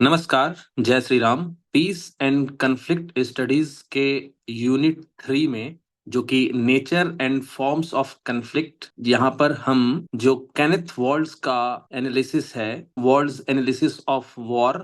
नमस्कार। जय Shri Ram. Peace and conflict studies के यूनिट 3 में जो कि nature and forms of conflict, यहाँ पर हम जो केनेथ वॉल्स का एनालिसिस है, वॉल्स एनालिसिस ऑफ वॉर,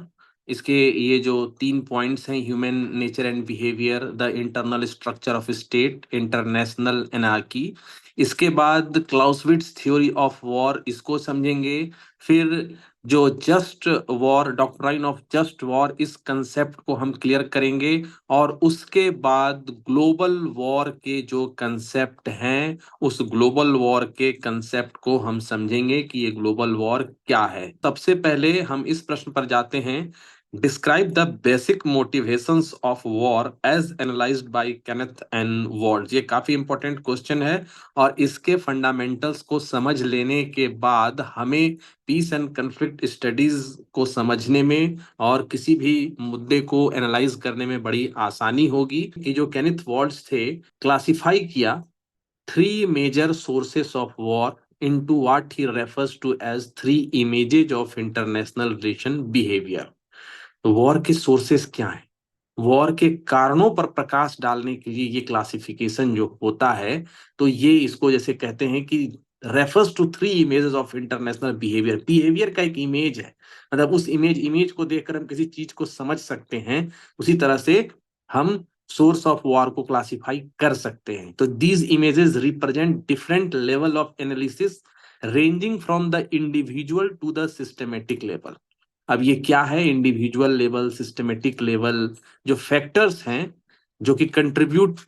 इसके ये जो 3 पॉइंट्स हैं, human nature and behaviour, the internal structure of state, international anarchy, इसके बाद क्लाउसविट्स थ्योरी ऑफ वॉर, इसको समझेंगे। फिर जो just war, doctrine of just war, इस कंसेप्ट को हम क्लियर करेंगे। और उसके बाद ग्लोबल वॉर के जो कंसेप्ट हैं, उस ग्लोबल वॉर के कंसेप्ट को हम समझेंगे कि ये ग्लोबल वॉर क्या है। सबसे पहले हम इस प्रश्न पर जाते हैं, describe the basic motivations of war as analysed by Kenneth and Waltz. ये काफी इंपॉर्टेंट क्वेश्चन है और इसके फंडामेंटल्स को समझ लेने के बाद हमें पीस एंड कन्फ्लिक्ट स्टडीज को समझने में और किसी भी मुद्दे को एनालाइज करने में बड़ी आसानी होगी। कि जो केनेथ वॉल्स थे, क्लासिफाई किया 3 major sources of war into what he refers to as 3 images of international relation behavior। तो वॉर के सोर्सेस क्या हैं, वॉर के कारणों पर प्रकाश डालने के लिए ये क्लासिफिकेशन जो होता है, तो ये इसको जैसे कहते हैं कि refers to 3 images of international behaviour. Behaviour का एक इमेज है, मतलब उस इमेज को देखकर हम किसी चीज को समझ सकते हैं। उसी तरह से हम सोर्स ऑफ वॉर को क्लासिफाई कर सकते हैं। तो these images represent different level of analysis ranging from the individual to the systematic level. अब ये क्या है, इंडिविजुअल लेवल, सिस्टमेटिक लेवल, जो फैक्टर्स हैं जो कि कंट्रीब्यूट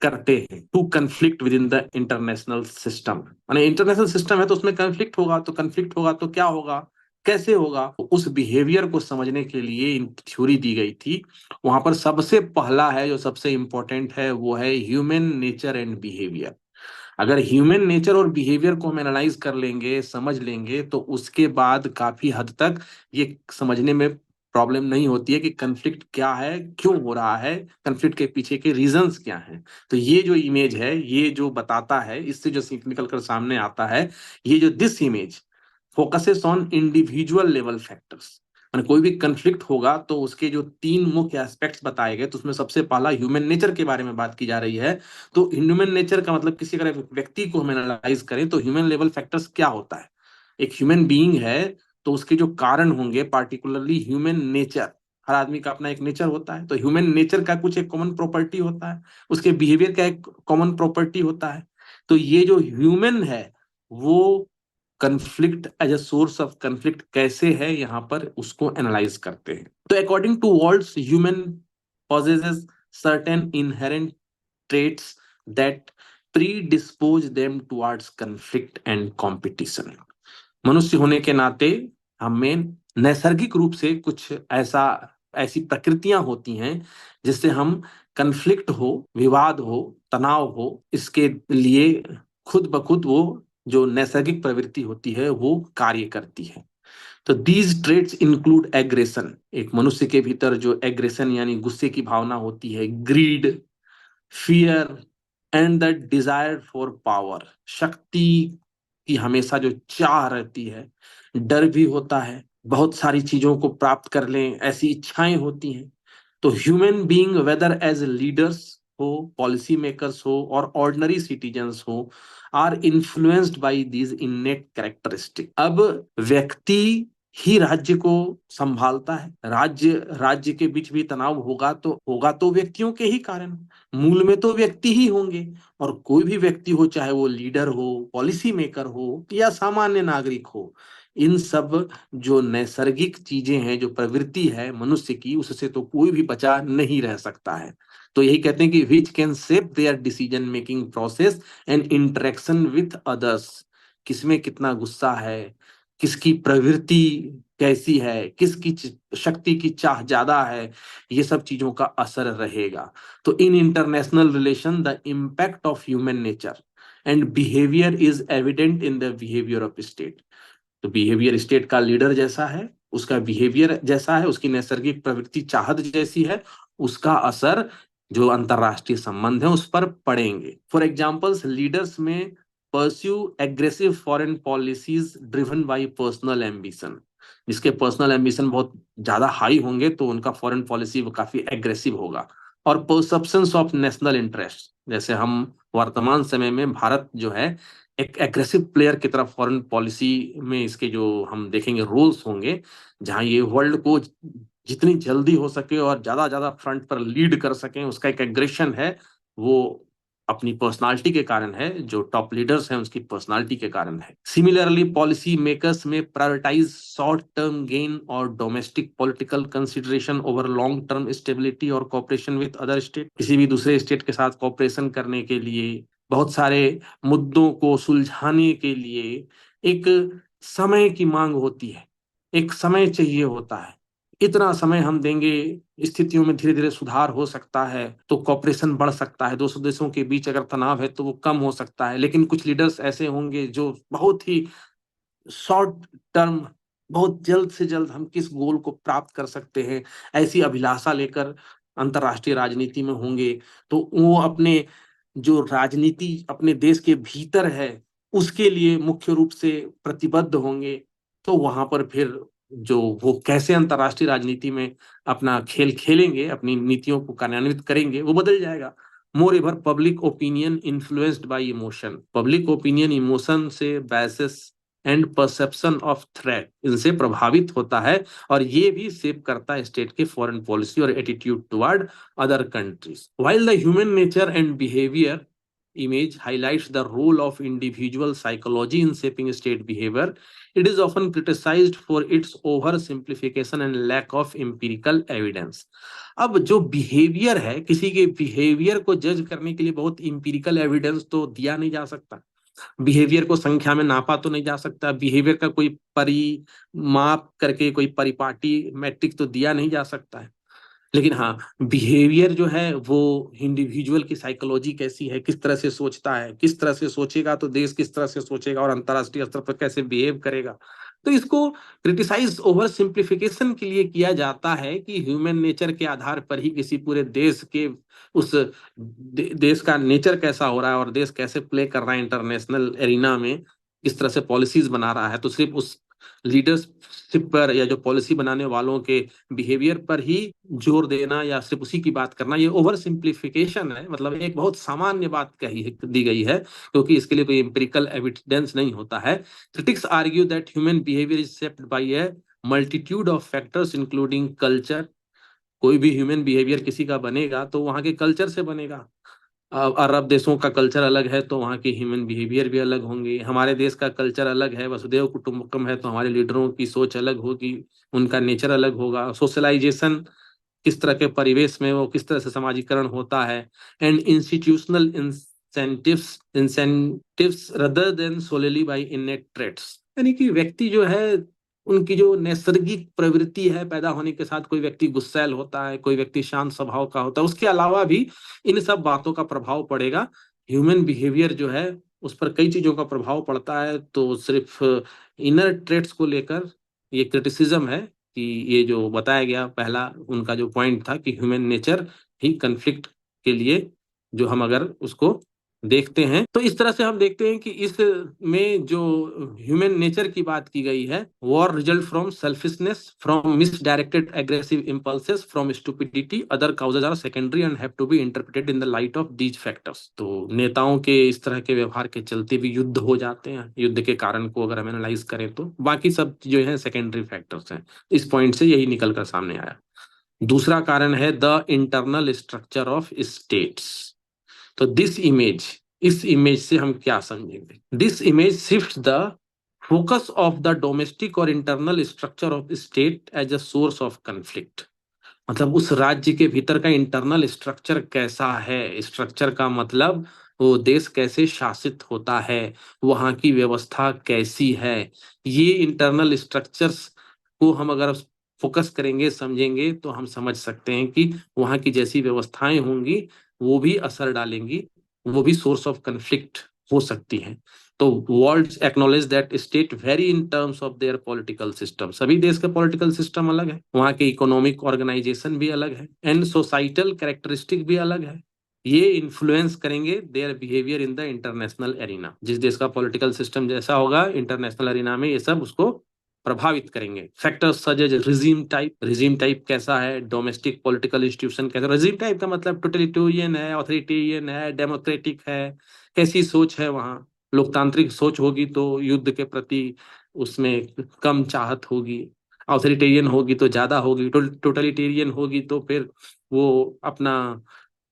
करते हैं to conflict within the international system. माने इंटरनेशनल सिस्टम है तो उसमें कंफ्लिक्ट होगा तो क्या होगा, कैसे होगा, तो उस बिहेवियर को समझने के लिए इन थ्योरी दी गई थी। वहां पर सबसे पहला है, जो सबसे इंपॉर्टेंट है, वो है ह्यूमन नेचर एंड बिहेवियर। अगर ह्यूमन नेचर और बिहेवियर को हम एनालाइज कर लेंगे, समझ लेंगे, तो उसके बाद काफी हद तक ये समझने में प्रॉब्लम नहीं होती है कि कन्फ्लिक्ट क्या है, क्यों हो रहा है, कन्फ्लिक्ट के पीछे के रीजंस क्या हैं। तो ये जो इमेज है, ये जो बताता है, इससे जो सीख निकल कर सामने आता है, ये जो this image focuses on individual level factors. मैंने कोई भी कंफ्लिक्ट होगा तो उसके जो 3 मुख्य एस्पेक्ट्स बताए गए, तो उसमें सबसे पहला ह्यूमन नेचर के बारे में बात की जा रही है। तो ह्यूमन नेचर का मतलब, किसी अगर एक व्यक्ति को हम एनालाइज करें तो ह्यूमन लेवल फैक्टर्स क्या होता है। एक ह्यूमन बीइंग है तो उसके जो कारण होंगे, पार्टिकुलरली ह्यूमन नेचर, हर आदमी का अपना एक नेचर होता है, तो ह्यूमन नेचर का कुछ एक कॉमन प्रॉपर्टी होता है, उसके बिहेवियर का एक कॉमन प्रॉपर्टी होता है। तो ये जो ह्यूमन है वो conflict as a source of conflict कैसे है, यहां पर उसको एनालाइज करते हैं। तो according to Waltz, human possesses certain inherent traits that predispose them towards conflict and competition। मनुष्य होने के नाते हमें नैसर्गिक रूप से कुछ ऐसी प्रकृतियां होती हैं जिससे हम कन्फ्लिक्ट हो, विवाद हो, तनाव हो, इसके लिए खुद ब खुद वो जो नैसर्गिक प्रवृत्ति होती है वो कार्य करती है। तो दीज ट्रेट्स इंक्लूड एग्रेशन, एक मनुष्य के भीतर जो एग्रेशन यानी गुस्से की भावना होती है, greed, fear and the desire for power, शक्ति की हमेशा जो चाह रहती है, डर भी होता है, बहुत सारी चीजों को प्राप्त कर लें ऐसी इच्छाएं होती हैं। तो human being, whether as leaders हो, पॉलिसी मेकर्स हो और ऑर्डिनरी सिटीजन्स हो, are influenced by these innate characteristic. अब व्यक्ति ही राज्य को संभालता है, राज्य के बीच भी तनाव होगा तो व्यक्तियों के ही कारण, मूल में तो व्यक्ति ही होंगे। और कोई भी व्यक्ति हो, चाहे वो लीडर हो, पॉलिसी मेकर हो या सामान्य नागरिक हो, इन सब जो नैसर्गिक चीजें हैं, जो प्रवृत्ति है मनुष्य की, उससे तो कोई भी बचा नहीं रह सकता है। तो यही कहते हैं कि which can shape there decision making process and interaction with others. किसमें कितना गुस्सा है, किसकी प्रवृत्ति कैसी है, किसकी शक्ति की चाह ज्यादा है, ये सब चीजों का असर रहेगा। तो in international relation the impact of human nature and behaviour is evident in the behaviour of state. तो बिहेवियर स्टेट का लीडर जैसा है, उसका बिहेवियर जैसा है, उसकी नैसर्गिक प्रवृत्ति चाहत जैसी है, उसका असर जो अंतरराष्ट्रीय संबंध है उस पर पड़ेंगे। फॉर एग्जाम्पल्स, लीडर्स में pursue aggressive foreign policies driven by personal ambition. जिसके पर्सनल एम्बिशन बहुत ज्यादा हाई होंगे तो उनका फॉरेन पॉलिसी वो काफी एग्रेसिव होगा। और परसेप्शंस ऑफ नेशनल इंटरेस्ट, जैसे हम वर्तमान समय में भारत जो है एक एग्रेसिव प्लेयर की तरफ फॉरेन पॉलिसी में इसके जो हम देखेंगे रोल्स होंगे, जहां ये वर्ल्ड को जितनी जल्दी हो सके और ज्यादा ज्यादा फ्रंट पर लीड कर सकें, उसका एक एग्रेशन है। वो अपनी पर्सनालिटी के कारण है, जो टॉप लीडर्स हैं उसकी पर्सनालिटी के कारण है। सिमिलरली पॉलिसी मेकर्स में प्रायोरिटाइज शॉर्ट टर्म गेन और domestic political consideration over long term stability और कोऑपरेशन विद अदर स्टेट। किसी भी दूसरे स्टेट के साथ कोऑपरेशन करने के लिए, बहुत सारे मुद्दों को सुलझाने के लिए एक समय की मांग होती है, एक समय चाहिए होता है। इतना समय हम देंगे, स्थितियों में धीरे धीरे सुधार हो सकता है, तो कॉपरेशन बढ़ सकता है, 200 देशों के बीच अगर तनाव है तो वो कम हो सकता है। लेकिन कुछ लीडर्स ऐसे होंगे जो बहुत ही शॉर्ट टर्म, बहुत जल्द से जल्द हम किस गोल को प्राप्त कर सकते हैं, ऐसी अभिलाषा लेकर अंतर्राष्ट्रीय राजनीति में होंगे। तो वो अपने जो राजनीति अपने देश के भीतर है उसके लिए मुख्य रूप से प्रतिबद्ध होंगे। तो वहां पर फिर जो वो कैसे अंतर्राष्ट्रीय राजनीति में अपना खेल खेलेंगे, अपनी नीतियों को कार्यान्वित करेंगे, वो बदल जाएगा। Moreover public opinion influenced by emotion, public opinion emotion से biases and perception of threat, इनसे प्रभावित होता है और ये भी शेप करता है स्टेट के फॉरेन पॉलिसी और attitude toward other countries. While the human nature and behavior image highlights the role of individual psychology in shaping state behavior, it is often criticized for its oversimplification and lack of empirical evidence. अब जो behaviour है, किसी के behaviour को जज करने के लिए बहुत इंपिरिकल एविडेंस तो दिया नहीं जा सकता, बिहेवियर को संख्या में नापा तो नहीं जा सकता, बिहेवियर का कोई परिमाप करके कोई परिपाटी मैट्रिक तो दिया नहीं जा सकता है। लेकिन हाँ, बिहेवियर जो है वो इंडिविजुअल की साइकोलॉजी कैसी है, किस तरह से सोचता है, किस तरह से सोचेगा तो देश किस तरह से सोचेगा और अंतरराष्ट्रीय स्तर पर कैसे बिहेव करेगा, तो इसको क्रिटिसाइज ओवर सिंप्लीफिकेशन के लिए किया जाता है कि ह्यूमन नेचर के आधार पर ही किसी पूरे देश के उस देश का नेचर कैसा हो रहा है और देश कैसे प्ले कर रहा है इंटरनेशनल एरिना में, किस तरह से पॉलिसीज बना रहा है, तो सिर्फ उस लीडरशिप पर या जो पॉलिसी बनाने वालों के बिहेवियर पर ही जोर देना या सिर्फ उसी की बात करना, ये ओवर सिंप्लीफिकेशन है। मतलब एक बहुत सामान्य बात दी गई है, क्योंकि इसके लिए कोई एम्पिरिकल एविडेंस नहीं होता है। Critics argue that human behaviour is shaped by A multitude of factors including culture. कोई भी ह्यूमन बिहेवियर किसी का बनेगा तो वहां के कल्चर से बनेगा। अरब देशों का कल्चर अलग है तो वहाँ के ह्यूमन बिहेवियर भी अलग होंगे। हमारे देश का कल्चर अलग है, वसुदेव कुटुंबकम है, तो हमारे लीडरों की सोच अलग होगी, उनका नेचर अलग होगा। सोशलाइजेशन, किस तरह के परिवेश में वो किस तरह से समाजीकरण होता है। And institutional incentives rather than solely by innate traits, यानी कि व्यक्ति जो है उनकी जो नैसर्गिक प्रवृत्ति है, पैदा होने के साथ कोई व्यक्ति गुस्सैल होता है, कोई व्यक्ति शांत स्वभाव का होता है, उसके अलावा भी इन सब बातों का प्रभाव पड़ेगा। ह्यूमन बिहेवियर जो है उस पर कई चीजों का प्रभाव पड़ता है। तो सिर्फ इनर ट्रेट्स को लेकर ये क्रिटिसिज्म है कि ये जो बताया गया पहला उनका जो पॉइंट था कि ह्यूमन नेचर ही कन्फ्लिक्ट के लिए, जो हम अगर उसको देखते हैं तो इस तरह से हम देखते हैं कि इस में जो ह्यूमन नेचर की बात की गई है, war result from selfishness, from misdirected aggressive impulses, from stupidity, other causes are secondary and have to be interpreted in the light of these factors. तो नेताओं के इस तरह के व्यवहार के चलते भी युद्ध हो जाते हैं, युद्ध के कारण को अगर हम एनालाइज करें तो बाकी सब जो है सेकेंडरी फैक्टर्स हैं। इस पॉइंट से यही निकल कर सामने आया। दूसरा कारण है the internal structure of states. तो दिस इमेज, इस इमेज से हम क्या समझेंगे? This image shift the focus of the domestic और internal structure of state as a source of conflict. मतलब उस राज्य के भीतर का इंटरनल स्ट्रक्चर कैसा है, स्ट्रक्चर का मतलब वो देश कैसे शासित होता है, वहां की व्यवस्था कैसी है। ये इंटरनल स्ट्रक्चर्स को हम अगर फोकस करेंगे, समझेंगे, तो हम समझ सकते हैं कि वहां की जैसी व्यवस्थाएं होंगी वो भी असर डालेंगी, वो भी सोर्स ऑफ कन्फ्लिक्ट हो सकती हैं। तो world acknowledge that state very in terms of their political system. सभी देश के पॉलिटिकल सिस्टम अलग है, वहाँ के इकोनॉमिक ऑर्गेनाइजेशन भी अलग है, एंड सोसाइटल कैरेक्टरिस्टिक भी अलग है। ये इन्फ्लुएंस करेंगे there behaviour in the international arena. जिस देश का पॉलिटिकल सिस्टम जैसा होगा, इंटरनेशनल एरिना में ये सब उसको प्रभावित करेंगे। Factors such as regime type कैसा है, डोमेस्टिक पॉलिटिकल इंस्टीट्यूशन कैसा। रिजीम टाइप का मतलब टोटलिटेरियन है, ऑथोरिटेरियन है, डेमोक्रेटिक है, कैसी सोच है वहाँ। लोकतांत्रिक सोच होगी तो युद्ध के प्रति उसमें कम चाहत होगी, ऑथोरिटेरियन होगी तो ज्यादा होगी, टोटलिटेरियन होगी तो फिर वो अपना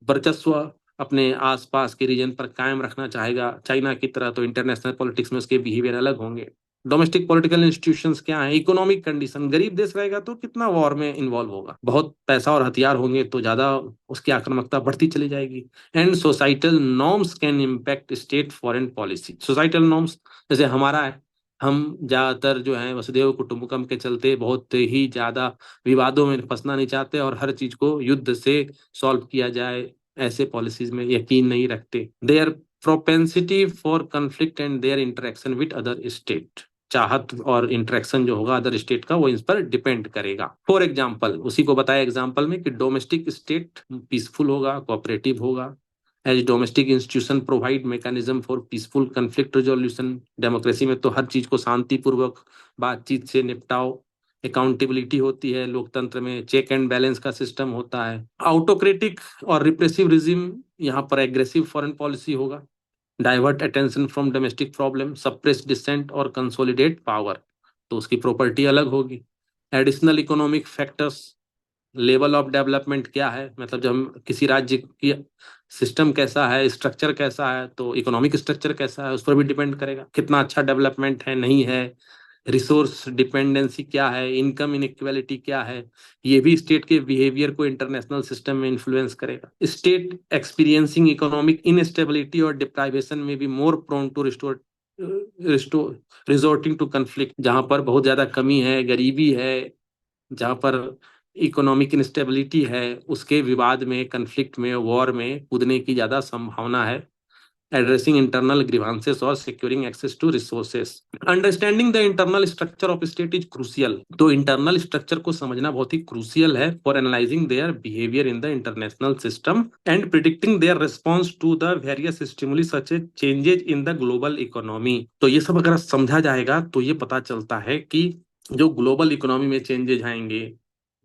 वर्चस्व अपने आसपास के रीजन पर कायम रखना चाहेगा। चाइना की तरह तो इंटरनेशनल पॉलिटिक्स में उसके बिहेवियर अलग होंगे। डोमेस्टिक पॉलिटिकल इंस्टीट्यूशंस क्या है, इकोनॉमिक कंडीशन, गरीब देश रहेगा तो कितना वॉर में इन्वॉल्व होगा, बहुत पैसा और हथियार होंगे तो ज्यादा उसकी आक्रामकता बढ़ती चली जाएगी। And societal norms can impact state foreign policy. Societal norms जैसे हमारा है, हम ज्यादातर जो है वसुधैव कुटुंबकम के चलते बहुत ही ज्यादा विवादों में फंसना नहीं चाहते और हर चीज को युद्ध से सॉल्व किया जाए ऐसे पॉलिसीज में यकीन नहीं रखते। Their propensity for conflict and their interaction with other state, चाहत और इंटरेक्शन जो होगा अदर स्टेट का वो इस पर डिपेंड करेगा। फॉर एग्जाम्पल, उसी को बताया एग्जाम्पल में कि डोमेस्टिक स्टेट पीसफुल होगा, कोऑपरेटिव होगा, as domestic institution provide mechanism for peaceful conflict resolution. Democracy में तो हर चीज को शांतिपूर्वक बातचीत से निपटाओ, अकाउंटेबिलिटी होती है, लोकतंत्र में चेक एंड बैलेंस का सिस्टम होता है। ऑटोक्रेटिक और रिप्रेसिव रिजिम, यहाँ पर एग्रेसिव फॉरेन पॉलिसी होगा, divert attention from domestic problem, suppress dissent और कंसोलिडेट पावर, तो उसकी प्रॉपर्टी अलग होगी। Additional economic factors, level of development क्या है, मतलब जब हम किसी राज्य की सिस्टम कैसा है, स्ट्रक्चर कैसा है, तो इकोनॉमिक स्ट्रक्चर कैसा है उस पर भी डिपेंड करेगा, कितना अच्छा डेवलपमेंट है नहीं है। रिसोर्स डिपेंडेंसी क्या है, इनकम इनइक्वालिटी क्या है, ये भी स्टेट के बिहेवियर को इंटरनेशनल सिस्टम में इन्फ्लुएंस करेगा। स्टेट एक्सपीरियंसिंग इकोनॉमिक इनस्टेबिलिटी और डिप्राइवेशन में भी more prone to restore resorting to conflict, जहां पर बहुत ज्यादा कमी है, गरीबी है, जहां पर इकोनॉमिक इंस्टेबिलिटी है, उसके विवाद में, कंफ्लिक्ट में, वॉर में कूदने की ज्यादा संभावना है। एड्रेसिंग इंटरनल ग्रीवांसेस और securing access to resources. Understanding the internal structure of state is crucial, तो इंटरनल स्ट्रक्चर को समझना बहुत ही क्रूसियल है for analysing their behaviour in the international system and predicting their response to the various stimuli such as changes in the global economy. तो ये सब अगर समझा जाएगा तो ये पता चलता है कि जो ग्लोबल इकोनॉमी में चेंजेज आएंगे,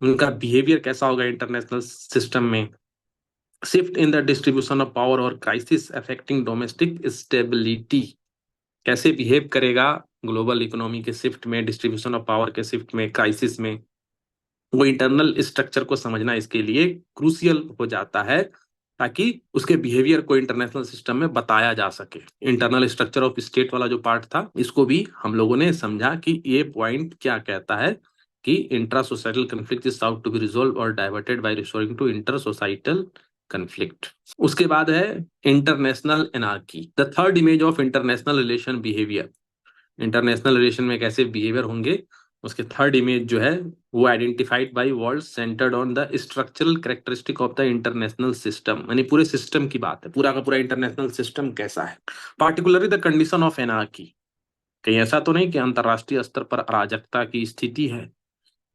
उनका बिहेवियर कैसा होगा इंटरनेशनल सिस्टम में, shift in the distribution of power और क्राइसिस अफेक्टिंग डोमेस्टिक स्टेबिलिटी, कैसे बिहेव करेगा ग्लोबल इकोनॉमी के शिफ्ट में, डिस्ट्रीब्यूशन ऑफ पावर के शिफ्ट में, क्राइसिस में, वो इंटरनल स्ट्रक्चर को समझना इसके लिए क्रूसियल हो जाता है ताकि उसके बिहेवियर को इंटरनेशनल सिस्टम में बताया जा सके। इंटरनल स्ट्रक्चर ऑफ स्टेट वाला जो पार्ट था इसको भी हम लोगों ने समझा कि ये पॉइंट क्या कहता है कि intra societal conflict is sought to be resolve और diverted by restoring to inter societal conflict. उसके बाद है international anarchy, the third image of international relation behaviour. International relation में कैसे बिहेवियर होंगे, उसके थर्ड इमेज जो है वो identified by world centred on the structural characteristic of the international system, यानी पूरे सिस्टम की बात है, पूरा का पूरा इंटरनेशनल सिस्टम कैसा है। Particularly the condition of anarchy, कहीं ऐसा तो नहीं कि अंतरराष्ट्रीय स्तर पर अराजकता की स्थिति है।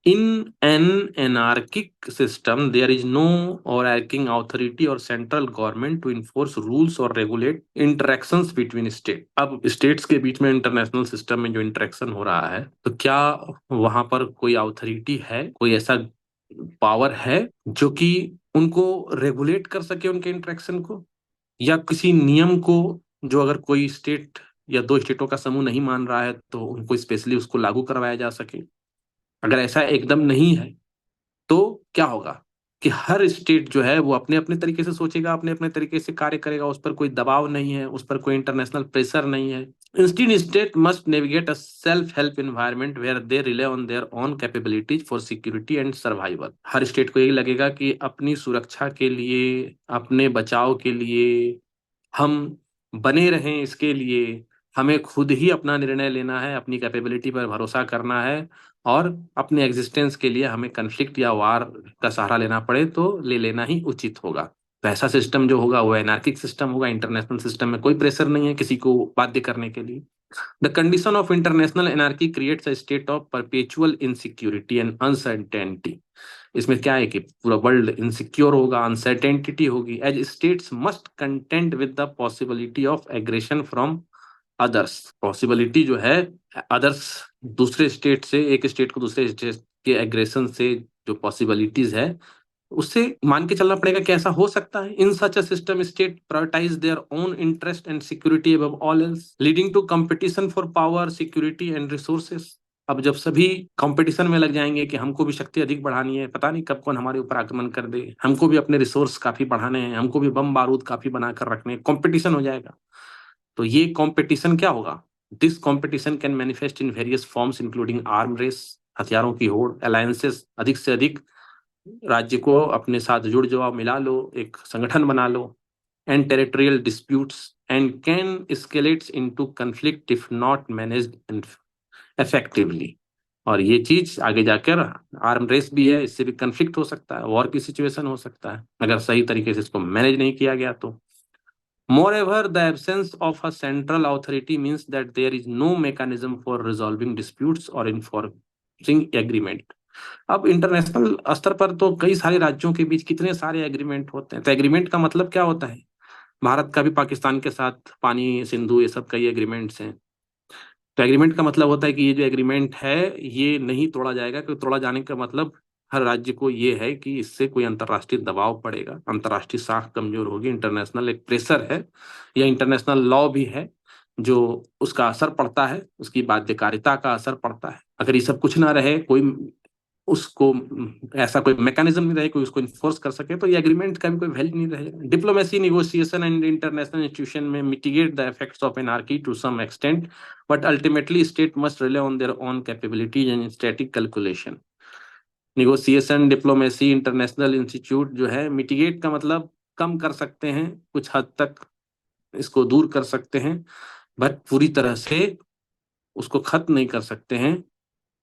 In an anarchic system, there is no overarching authority or central government to enforce rules or regulate interactions between states. अब states के बीच में इंटरनेशनल सिस्टम में जो इंटरेक्शन हो रहा है, तो क्या वहां पर कोई अथॉरिटी है, कोई ऐसा पावर है जो कि उनको रेगुलेट कर सके उनके इंटरेक्शन को, या किसी नियम को जो अगर कोई स्टेट या दो स्टेटों का समूह नहीं मान रहा है तो उनको स्पेशली उसको लागू करवाया जा सके। अगर ऐसा एकदम नहीं है तो क्या होगा कि हर स्टेट जो है वो अपने अपने तरीके से सोचेगा, अपने अपने तरीके से कार्य करेगा, उस पर कोई दबाव नहीं है, उस पर कोई इंटरनेशनल प्रेशर नहीं है। Instead state must navigate a self help environment where they rely on their own capabilities for security and survival. हर स्टेट को यही लगेगा कि अपनी सुरक्षा के लिए, अपने बचाव के लिए हम बने रहें, इसके लिए हमें खुद ही अपना निर्णय लेना है, अपनी कैपेबिलिटी पर भरोसा करना है, और अपने एग्जिस्टेंस के लिए हमें कन्फ्लिक्ट या वार का सहारा लेना पड़े तो ले लेना ही उचित होगा। तो ऐसा सिस्टम जो होगा वो एनार्किक सिस्टम होगा। इंटरनेशनल सिस्टम में कोई प्रेशर नहीं है किसी को बाध्य करने के लिए। The condition of international anarchy creates a state of perpetual insecurity and uncertainty. इसमें क्या है कि पूरा वर्ल्ड इनसिक्योर होगा, अनसर्टेनिटी होगी, as states must content with the possibility of aggression from others, possibility जो है अदर्स, दूसरे स्टेट से, एक स्टेट को दूसरे स्टेट के एग्रेशन से जो पॉसिबिलिटीज है, उससे मान के चलना पड़ेगा कि ऐसा हो सकता है। In such a system state prioritise their own interest and security above all else, leading to competition for power, security and resources. अब जब सभी कंपटीशन में लग जाएंगे कि हमको भी शक्ति अधिक बढ़ानी है, पता नहीं कब कौन हमारे ऊपर आक्रमण कर दे, हमको भी अपने रिसोर्स काफी बढ़ाने हैं, हमको भी बम बारूद काफी बनाकर रखने हैं, कंपटीशन हो जाएगा। तो ये कंपटीशन क्या होगा? This competition can manifest in various forms including arm race, हथियारों की होड़, अलायंसेस, अधिक से अधिक राज्य को अपने साथ जुड़ जाओ, मिला लो, एक संगठन बना लो, and territorial disputes, and can escalates into conflict if not managed effectively. और ये चीज आगे जाकर आर्म रेस भी है, इससे भी कन्फ्लिक्ट हो सकता है, वॉर की सिचुएशन हो सकता है अगर सही तरीके से इसको मैनेज नहीं किया गया तो। Moreover, the absence of a central authority means that there is no mechanism for resolving disputes or enforcing agreement. अब इंटरनेशनल स्तर पर तो कई सारे राज्यों के बीच कितने सारे एग्रीमेंट होते हैं, तो एग्रीमेंट का मतलब क्या होता है? भारत का भी पाकिस्तान के साथ पानी सिंधु ये सब कई एग्रीमेंट्स हैं। तो एग्रीमेंट का मतलब होता है कि ये जो एग्रीमेंट है ये नहीं तोड़ा जाएगा, क्योंकि तोड़ा जाने का मतलब हर राज्य को ये है कि इससे कोई अंतर्राष्ट्रीय दबाव पड़ेगा, अंतर्राष्ट्रीय साख कमजोर होगी, इंटरनेशनल एक प्रेशर है या इंटरनेशनल लॉ भी है जो उसका असर पड़ता है, उसकी बाध्यकारिता का असर पड़ता है। अगर ये सब कुछ ना रहे, कोई उसको ऐसा कोई मैकेनिज्म नहीं रहे कोई उसको इन्फोर्स कर सके, तो ये एग्रीमेंट का भी कोई वैल्यू नहीं रहेगा। Diplomacy, negotiation and international institution में mitigate the effects of anarchy to some extent, but ultimately state must rely on their own capabilities and static calculation. Negotiation, diplomacy, international institute जो है, mitigate का मतलब कम कर सकते हैं, कुछ हद तक इसको दूर कर सकते हैं, बट पूरी तरह से उसको खत्म नहीं कर सकते हैं।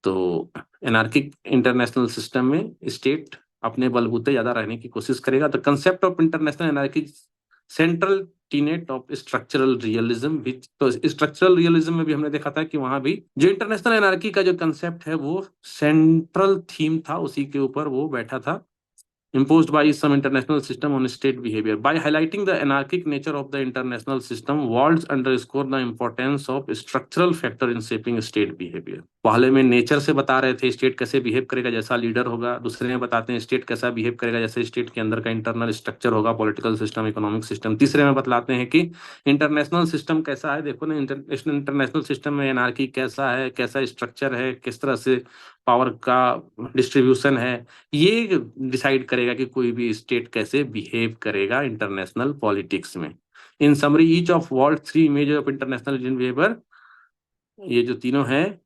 तो एनार्किक इंटरनेशनल सिस्टम में स्टेट अपने बलबूते ज्यादा रहने की कोशिश करेगा। The concept of international anarchy central टीनेट of structural realism भी। तो स्ट्रक्चरल रियलिज्म में भी हमने देखा था कि वहां भी जो इंटरनेशनल एनार्की का जो कंसेप्ट है वो सेंट्रल थीम था, उसी के ऊपर वो बैठा था, imposed by some international system on state behavior. By highlighting the anarchic nature of the international system, Waltz underscore the importance of structural factor in shaping state behavior. पहले में नेचर से बता रहे थे स्टेट कैसे बिहेव करेगा, जैसा leader होगा। दूसरे में बताते हैं स्टेट कैसा बिहेव करेगा, जैसे स्टेट के अंदर का इंटरनल स्ट्रक्चर होगा, पॉलिटिकल सिस्टम, इकोनॉमिक सिस्टम। तीसरे में बतलाते हैं कि इंटरनेशनल सिस्टम कैसा है, देखो ना इंटरनेशनल सिस्टम में एनार्की कैसा है, कैसा स्ट्रक्चर है, किस तरह से पावर का डिस्ट्रीब्यूशन है, ये डिसाइड करेगा कि कोई भी स्टेट कैसे बिहेव करेगा इंटरनेशनल पॉलिटिक्स में। इन summary each of world three image of international behaviour, ये जो तीनों हैं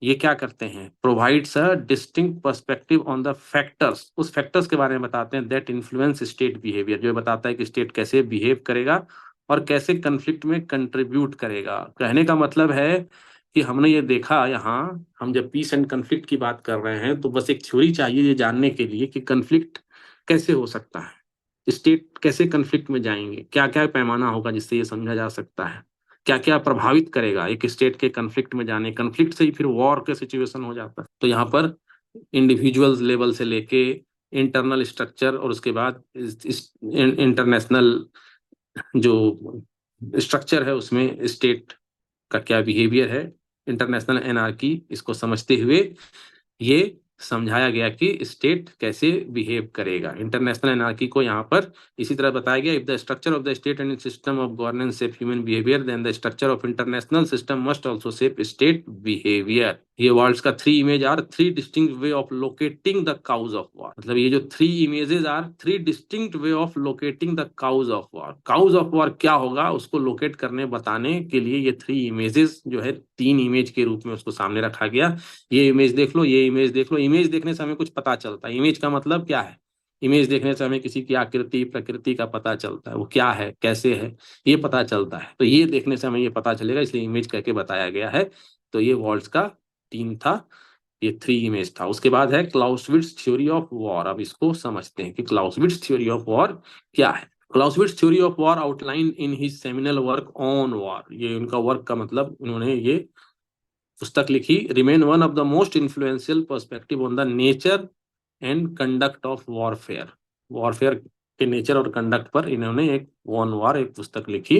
ये क्या करते हैं? Provides a distinct perspective on the factors, उस फैक्टर्स के बारे में बताते हैं दैट इन्फ्लुएंस स्टेट बिहेवियर, जो बताता है कि स्टेट कैसे बिहेव करेगा और कैसे कन्फ्लिक्ट में कंट्रीब्यूट करेगा। कहने का मतलब है कि हमने ये देखा यहाँ, हम जब पीस एंड कन्फ्लिक्ट की बात कर रहे हैं तो बस एक थ्योरी चाहिए ये जानने के लिए कि कन्फ्लिक्ट कैसे हो सकता है, स्टेट कैसे कन्फ्लिक्ट में जाएंगे, क्या क्या पैमाना होगा जिससे ये समझा जा सकता है, क्या क्या प्रभावित करेगा एक स्टेट के कन्फ्लिक्ट में जाने, कन्फ्लिक्ट से ही फिर वॉर के सिचुएशन हो जाता है। तो यहाँ पर इंडिविजुअल लेवल से लेके इंटरनल स्ट्रक्चर और उसके बाद इंटरनेशनल जो स्ट्रक्चर है उसमें स्टेट का क्या बिहेवियर है, इंटरनेशनल एनार्की, इसको समझते हुए ये समझाया गया कि स्टेट कैसे बिहेव करेगा। इंटरनेशनल एनार्की को यहाँ पर इसी तरह बताया गया, if the structure of the state and system of governance shape human behaviour then the structure of international system must also shape state behaviour. ये वर्ड्स का three image are three distinct way of locating the cause of war, मतलब ये जो three images are three distinct way of locating the cause of war. Cause of war क्या होगा उसको locate करने बताने के लिए ये थ्री इमेजेस जो है तीन इमेज के रूप में उसको सामने रखा गया। ये इमेज देख लो, ये इमेज देख लो। इमेज देखने से हमें कुछ पता चलता है। इमेज का मतलब क्या है? इमेज देखने से हमें किसी की आकृति प्रकृति का पता चलता है, वो क्या है कैसे है ये पता चलता है। तो ये देखने से हमें ये पता चलेगा, इसलिए इमेज करके बताया गया है। तो ये वर्ड्स का तीन था, ये थ्री इमेज था। उसके बाद है क्लाउसविट्ज थ्योरी ऑफ वॉर। अब इसको समझते हैं कि क्लाउसविट्ज थ्योरी ऑफ वॉर क्या है। Clausewitz theory of war outline in his seminal work on war, ये उनका वर्क का मतलब उन्होंने ये पुस्तक लिखी, remain one of the most influential perspective on the nature and conduct of warfare. Warfare के नेचर और कंडक्ट पर इन्होंने एक वॉन वार एक पुस्तक लिखी।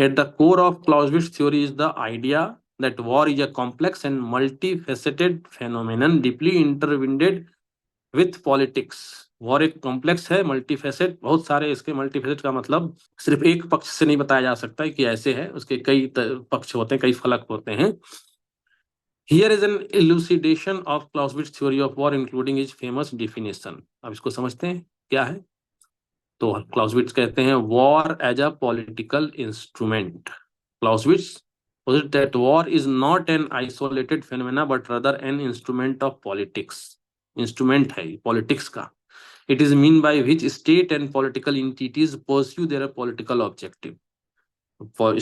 At the core of Clausewitz theory is the idea that war is a complex and multifaceted phenomenon deeply इंटरविंडेड with politics. War एक complex है, मल्टीफेसेट, बहुत सारे इसके मल्टीफेसेट का मतलब सिर्फ एक पक्ष से नहीं बताया जा सकता है कि ऐसे है, उसके कई पक्ष होते हैं, कई फलक होते हैं। Here is an elucidation of Clausewitz theory of war including his famous definition। अब इसको समझते हैं क्या है। तो क्लाउसविट्ज कहते हैं war as a political instrument. Clausewitz posits that war is not an isolated phenomena but rather an instrument of politics। Instrument है पॉलिटिक्स का। It is mean by which state and political entities pursue their political objective।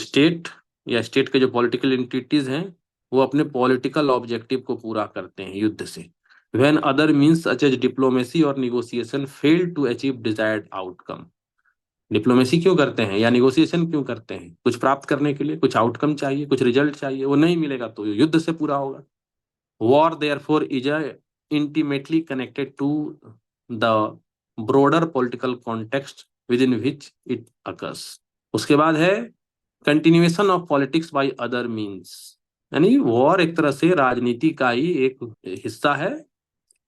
State या state के जो political entities हैं वो अपने political objective को पूरा करते हैं युद्ध से। When other means such as diplomacy or negotiation fail to achieve desired outcome। Diplomacy क्यों करते हैं या निगोसिएशन क्यों करते हैं? कुछ प्राप्त करने के लिए, कुछ आउटकम चाहिए, कुछ रिजल्ट चाहिए, वो नहीं मिलेगा तो युद्ध से पूरा होगा। War therefore is intimately connected to the broader political context within which it occurs. उसके बाद है continuation of politics by other means. यानी वॉर एक तरह से राजनीति का ही एक हिस्सा है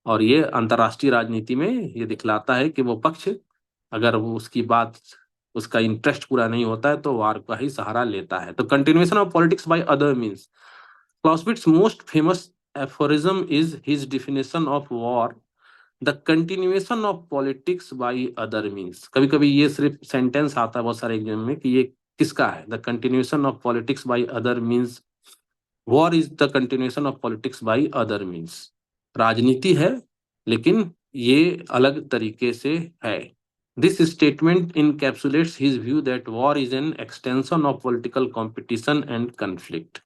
और ये अंतरराष्ट्रीय राजनीति में ये दिखलाता है कि वो पक्ष अगर वो उसकी बात उसका इंटरेस्ट पूरा नहीं होता है तो वार का ही सहारा लेता है। तो continuation of politics by other means. Clausewitz most famous aphorism is his definition of war the continuation of politics by other means. कभी कभी ये सिर्फ सेंटेंस आता है बहुत सारे एग्जाम में कि ये किसका है, the continuation of politics by other means. War is the continuation of politics by other means. राजनीति है लेकिन ये अलग तरीके से है। This statement encapsulates his view that war is an extension of political competition and conflict।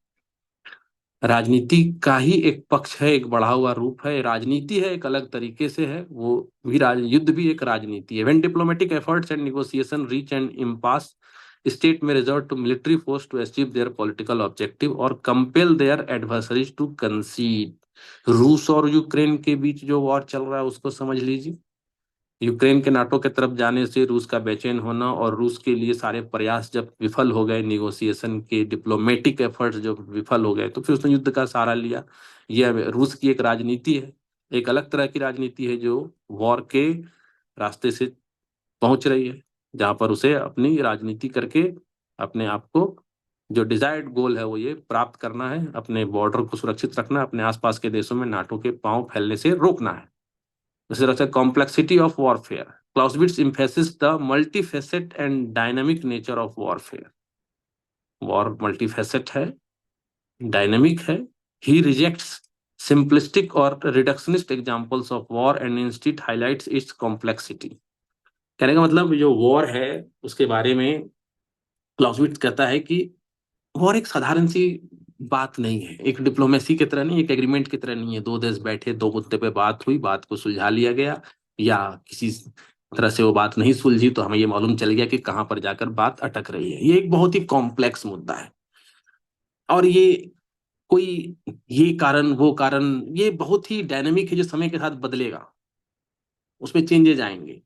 राजनीति का ही एक पक्ष है, एक बढ़ा हुआ रूप है। राजनीति है एक अलग तरीके से है, वो भी युद्ध भी एक राजनीति है। When diplomatic efforts and negotiation reach an impasse, state may resort to military force to achieve their political objective or compel their adversaries to concede। रूस और यूक्रेन के बीच जो वॉर चल रहा है उसको समझ लीजिए। यूक्रेन के नाटो के तरफ जाने से रूस का बेचैन होना और रूस के लिए सारे प्रयास जब विफल हो गए, निगोसिएशन के डिप्लोमेटिक एफर्ट्स जो विफल हो गए, तो फिर उसने युद्ध का सहारा लिया। यह रूस की एक राजनीति है, एक अलग तरह की राजनीति है जो वॉर के रास्ते से पहुंच रही है, जहां पर उसे अपनी राजनीति करके अपने आप को जो डिजायर्ड गोल है वो ये प्राप्त करना है, अपने बॉर्डर को सुरक्षित रखना, अपने आसपास के देशों में नाटो के पांव फैलने से रोकना है। दूसरी तरफ से complexity of warfare. Clausewitz emphasis the multifaceted and dynamic nature of warfare. War multifaceted है, डायनामिक है। ही रिजेक्ट्स सिंपलिस्टिक और reductionist examples of war and instead highlights its complexity. कहने का मतलब जो वॉर है उसके बारे में क्लाउसविट्ज कहता है कि वॉर एक साधारण सी बात नहीं है, एक डिप्लोमेसी की तरह नहीं, एक एग्रीमेंट की तरह नहीं है। दो देश बैठे, दो मुद्दे पे बात हुई, बात को सुलझा लिया गया, या किसी तरह से वो बात नहीं सुलझी तो हमें ये मालूम चल गया कि कहां पर जाकर बात अटक रही है। ये एक बहुत ही कॉम्प्लेक्स मुद्दा है और ये कोई ये कारण वो कारण, ये बहुत ही डायनेमिक है जो समय के साथ बदलेगा, उसमें चेंजेज आएंगे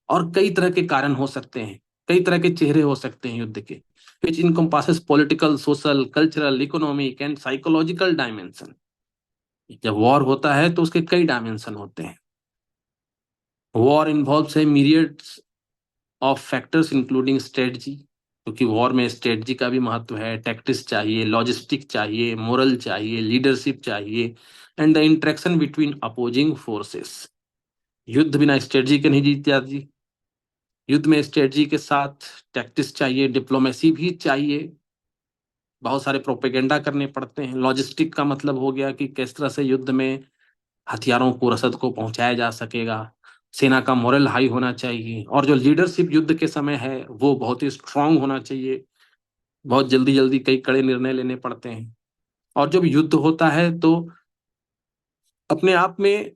और कई तरह के कारण हो सकते हैं, कई तरह के चेहरे हो सकते हैं युद्ध के, which encompasses political, social, cultural, economic and psychological dimension। जब वॉर होता है तो उसके कई डायमेंशन होते हैं। वॉर इन्वॉल्व्स है myriads of factors including strategy, क्योंकि वॉर में स्ट्रेटजी का भी महत्व है। टैक्टिक्स चाहिए, लॉजिस्टिक चाहिए, मोरल चाहिए, लीडरशिप चाहिए and the interaction between opposing forces. युद्ध बिना स्ट्रेटजी के नहीं जीत जाती। युद्ध में स्ट्रेटजी के साथ टैक्टिक्स चाहिए, डिप्लोमेसी भी चाहिए, बहुत सारे प्रोपेगेंडा करने पड़ते हैं। लॉजिस्टिक का मतलब हो गया कि किस तरह से युद्ध में हथियारों को, रसद को पहुंचाया जा सकेगा। सेना का मोरल हाई होना चाहिए और जो लीडरशिप युद्ध के समय है वो बहुत ही स्ट्रांग होना चाहिए। बहुत जल्दी जल्दी कई कड़े निर्णय लेने पड़ते हैं और जब युद्ध होता है तो अपने आप में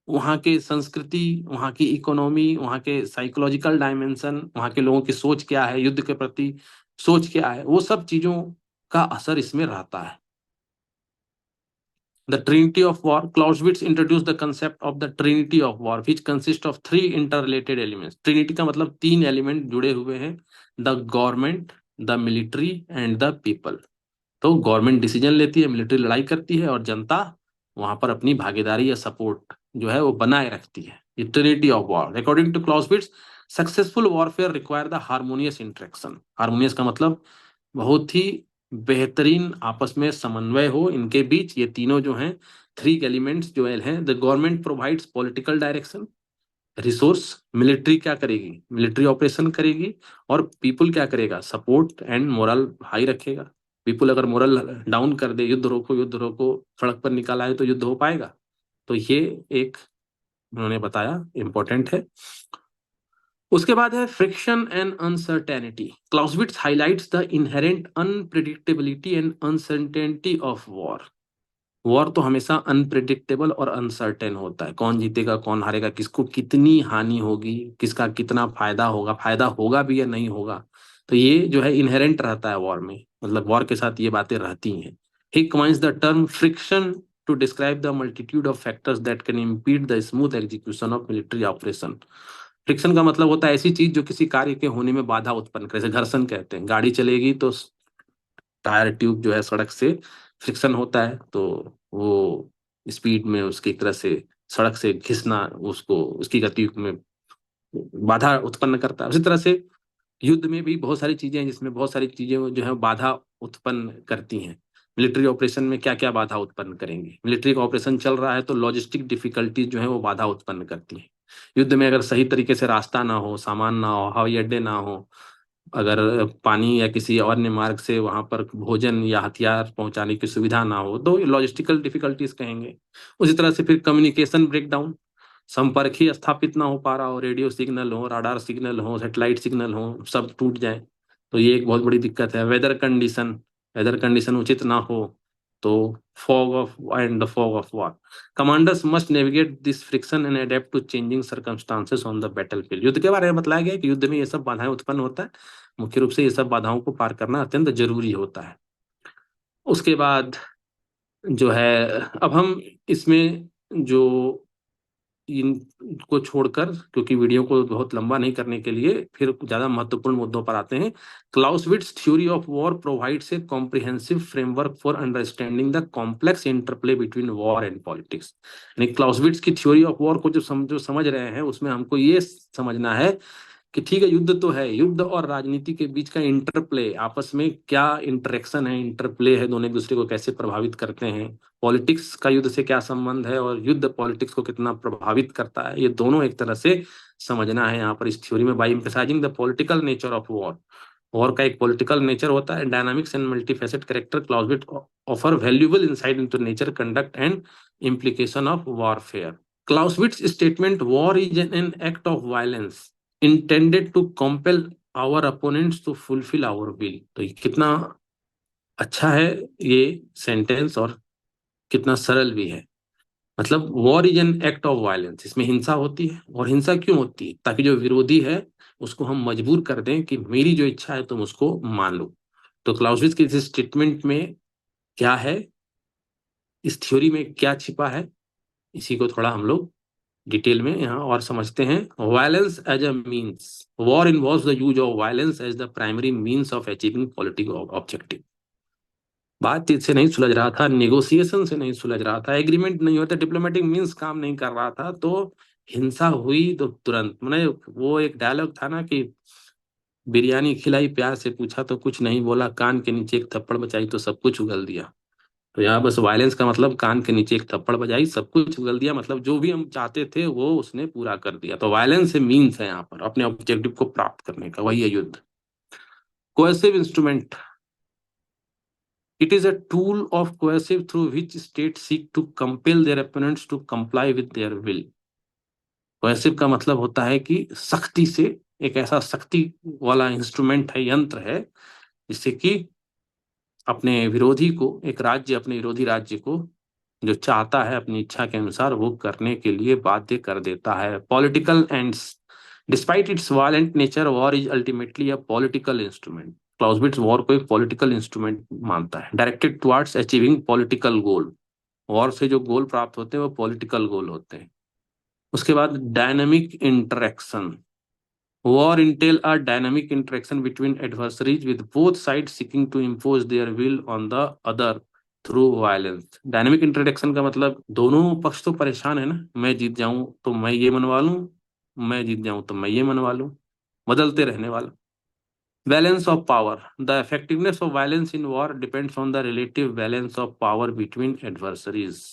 वहाँ के संस्कृति, वहाँ की इकोनॉमी, वहाँ के साइकोलॉजिकल डायमेंशन, वहाँ के लोगों की सोच क्या है, युद्ध के प्रति सोच क्या है, वो सब चीजों का असर इसमें रहता है। The Trinity of War. Clausewitz introduced the concept of the Trinity of War, which consists of three interrelated elements. Trinity का मतलब तीन एलिमेंट जुड़े हुए हैं, the government, the military and the people. तो गवर्नमेंट डिसीजन लेती है, मिलिट्री लड़ाई करती है और जनता वहां पर अपनी भागीदारी या सपोर्ट जो है वो बनाए रखती है. ये trinity of war. According to Clausewitz, successful warfare require the harmonious interaction. Harmonious का मतलब बहुत ही बेहतरीन आपस में समन्वय हो इनके बीच. ये तीनों जो हैं थ्री एलिमेंट्स जो हैं, the government provides political direction, resource, military क्या करेगी, मिलिट्री ऑपरेशन करेगी, और पीपल क्या करेगा, सपोर्ट एंड मोरल हाई रखेगा. पीपल अगर मोरल डाउन कर दे, युद्ध रोको, सड़क पर निकाल आए, तो युद्ध हो पाएगा. तो ये एक उन्होंने बताया इंपॉर्टेंट है. उसके बाद है friction and uncertainty. Clausewitz highlights the inherent unpredictability and uncertainty of war. War तो हमेशा अनप्रिडिक्टेबल और अनसर्टेन होता है. कौन जीतेगा, कौन हारेगा, किसको कितनी हानि होगी, किसका कितना फायदा होगा भी या नहीं होगा. तो ये जो है इनहेरेंट रहता है वॉर में, मतलब वॉर के साथ ये बातें रहती हैं. He coins the term friction to describe the multitude of factors that can impede the smooth execution of military operation. Friction का मतलब होता है ऐसी चीज जो किसी कार्य के होने में बाधा उत्पन्न करे. जैसे घर्षण कहते हैं, गाड़ी चलेगी तो टायर ट्यूब जो है सड़क से फ्रिक्शन होता है, तो वो स्पीड में उसकी तरह से सड़क से घिसना उसको उसकी गति में बाधा उत्पन्न करता है. उसी तरह से युद्ध में भी बहुत सारी चीजें हैं जिसमें बहुत सारी चीजें जो है बाधा उत्पन्न करती हैं. मिलिट्री ऑपरेशन में क्या क्या बाधा उत्पन्न करेंगे. मिलिट्री का ऑपरेशन चल रहा है तो लॉजिस्टिक डिफिकल्टीज जो है वो बाधा उत्पन्न करती हैं. युद्ध में अगर सही तरीके से रास्ता ना हो, सामान ना हो, हवाई अड्डे ना हो, अगर पानी या किसी अन्य मार्ग से वहां पर भोजन या हथियार पहुंचाने की सुविधा ना हो, तो लॉजिस्टिकल डिफिकल्टीज कहेंगे. उसी तरह से फिर कम्युनिकेशन ब्रेकडाउन, संपर्क ही स्थापित ना हो पा रहा हो, रेडियो सिग्नल हो, राडार सिग्नल हो, सैटेलाइट सिग्नल हो, सब टूट जाए, तो ये एक बहुत बड़ी दिक्कत है. वेदर कंडीशन उचित ना हो, तो fog of war. Commanders must navigate this friction and adapt to changing circumstances on the battlefield. युद्ध के बारे में बताया गया कि युद्ध में ये सब बाधाएं उत्पन्न होता है. मुख्य रूप से ये सब बाधाओं को पार करना अत्यंत जरूरी होता है. उसके बाद जो है, अब हम इसमें जो इनको छोड़कर, क्योंकि वीडियो को बहुत लंबा नहीं करने के लिए, फिर ज्यादा महत्वपूर्ण मुद्दों पर आते हैं. Clausewitz theory of war provides a comprehensive framework for understanding the complex interplay between war and politics. यानी क्लाउसविट्स की थ्योरी ऑफ वॉर को जो समझ रहे हैं, उसमें हमको ये समझना है कि ठीक है, युद्ध तो है, युद्ध और राजनीति के बीच का इंटरप्ले, आपस में क्या इंटरेक्शन है, इंटरप्ले है, दोनों एक दूसरे को कैसे प्रभावित करते हैं, पॉलिटिक्स का युद्ध से क्या संबंध है, और युद्ध पॉलिटिक्स को कितना प्रभावित करता है, ये दोनों एक तरह से समझना है यहाँ पर इस थ्योरी में. By emphasising the political nature of war. War का एक पॉलिटिकल नेचर होता है, dynamics and multifaceted character. Clausewitz offer valuable insight into nature, conduct and implication of warfare. Clausewitz statement, war is an act of violence intended to compel our opponents to fulfill our will. तो ये कितना अच्छा है ये sentence, और कितना सरल भी है. मतलब war is an act of violence, इसमें हिंसा होती है. और हिंसा क्यों होती है? ताकि जो विरोधी है उसको हम मजबूर कर दें कि मेरी जो इच्छा है तुम उसको मान लो. तो क्लाउसविट्ज के इस स्टेटमेंट में क्या है, इस थ्योरी में क्या छिपा है, इसी को थोड़ा हम लोग डिटेल में यहाँ और समझते हैं. Violence as a means. War involves the use of violence as the primary means of achieving political objective. बातचीत से नहीं सुलझ रहा था, नेगोशिएशन से नहीं सुलझ रहा था, एग्रीमेंट नहीं होता, डिप्लोमेटिक मीन्स काम नहीं कर रहा था, तो हिंसा हुई तो तुरंत. मैंने वो एक डायलॉग था ना कि बिरयानी खिलाई, प्यार से पूछा तो कुछ नहीं बोला, कान के नीचे एक थप्पड़ बचाई तो सब कुछ उगल दिया. तो यहाँ बस वायलेंस का मतलब कान के नीचे एक थप्पड़ बजाई, सब कुछ उगल दिया. मतलब जो भी हम चाहते थे वो उसने पूरा कर दिया. तो वायलेंस से मीन्स है यहाँ पर अपने ऑब्जेक्टिव को प्राप्त करने का, वही है युद्ध. Coercive instrument. It is a tool of coercive through which state seek to compel their opponents to comply with their will. Coercive का मतलब होता है कि सख्ती से, एक ऐसा सख्ती वाला इंस्ट्रूमेंट है, यंत्र है, जिससे कि अपने विरोधी को, एक राज्य अपने विरोधी राज्य को जो चाहता है अपनी इच्छा के अनुसार वो करने के लिए बाध्य कर देता है. Political ends. Despite it's violent nature, war is ultimately a political instrument. Clausewitz war को एक पॉलिटिकल इंस्ट्रूमेंट मानता है, डायरेक्टेड टुवर्ड्स अचीविंग पॉलिटिकल गोल. वॉर से जो गोल प्राप्त होते हैं वो पॉलिटिकल गोल होते हैं। उसके बाद dynamic interaction, war entail a dynamic interaction between adversaries with both sides seeking to impose their will on the other through violence। Dynamic interaction का मतलब दोनों पक्ष तो परेशान है ना, मैं जीत जाऊं तो मैं ये मनवा लूं, मैं जीत जाऊं तो मैं ये मनवा लूं, बदलते रहने वाला। Balance of power, the effectiveness of violence in war depends on the relative balance of power between adversaries।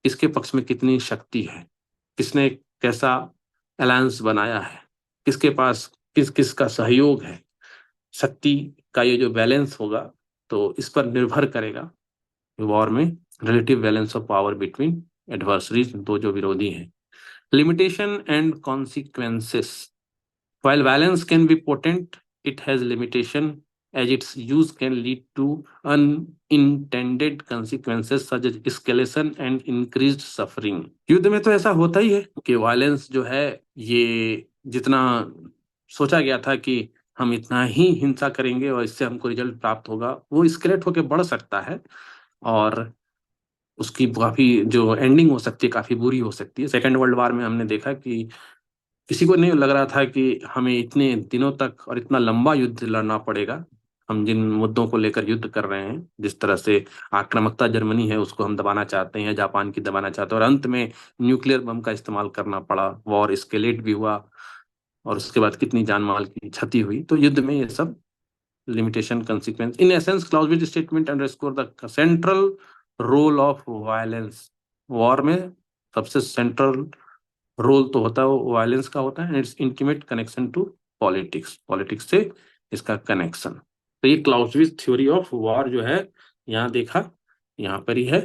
किसके पक्ष में कितनी शक्ति है, किसने कैसा अलायंस बनाया है, किसके पास किस किस का सहयोग है, शक्ति का ये जो बैलेंस होगा, तो इस पर निर्भर करेगा वॉर में relative balance of power between adversaries, दो जो विरोधी हैं। Limitation and consequences, while violence can be potent, it has limitation as its use can lead to unintended consequences such as escalation and increased suffering। युद्ध में तो ऐसा होता ही है कि वायलेंस जो है, ये जितना सोचा गया था कि हम इतना ही हिंसा करेंगे और इससे हमको रिजल्ट प्राप्त होगा, वो स्केलेट होकर बढ़ सकता है और उसकी काफी जो एंडिंग हो सकती है काफी बुरी हो सकती है। सेकेंड वर्ल्ड वार में हमने देखा कि किसी को नहीं लग रहा था कि हमें इतने दिनों तक और इतना लंबा युद्ध लड़ना पड़ेगा। हम जिन मुद्दों को लेकर युद्ध कर रहे हैं, जिस तरह से आक्रामकता जर्मनी है उसको हम दबाना चाहते हैं, जापान की दबाना चाहते हैं, और अंत में न्यूक्लियर बम का इस्तेमाल करना पड़ा, वॉर स्केलेट भी हुआ और उसके बाद कितनी जान माल की क्षति हुई। तो युद्ध में ये सब limitation consequence, in essence Clausewitz statement underscore the central role of violence. War में सबसे सेंट्रल रोल तो होता है वो वायलेंस का होता है, it's intimate connection to politics, politics से इसका कनेक्शन। तो ये क्लाउजविल थ्योरी ऑफ वॉर जो है यहाँ देखा, यहाँ पर ही है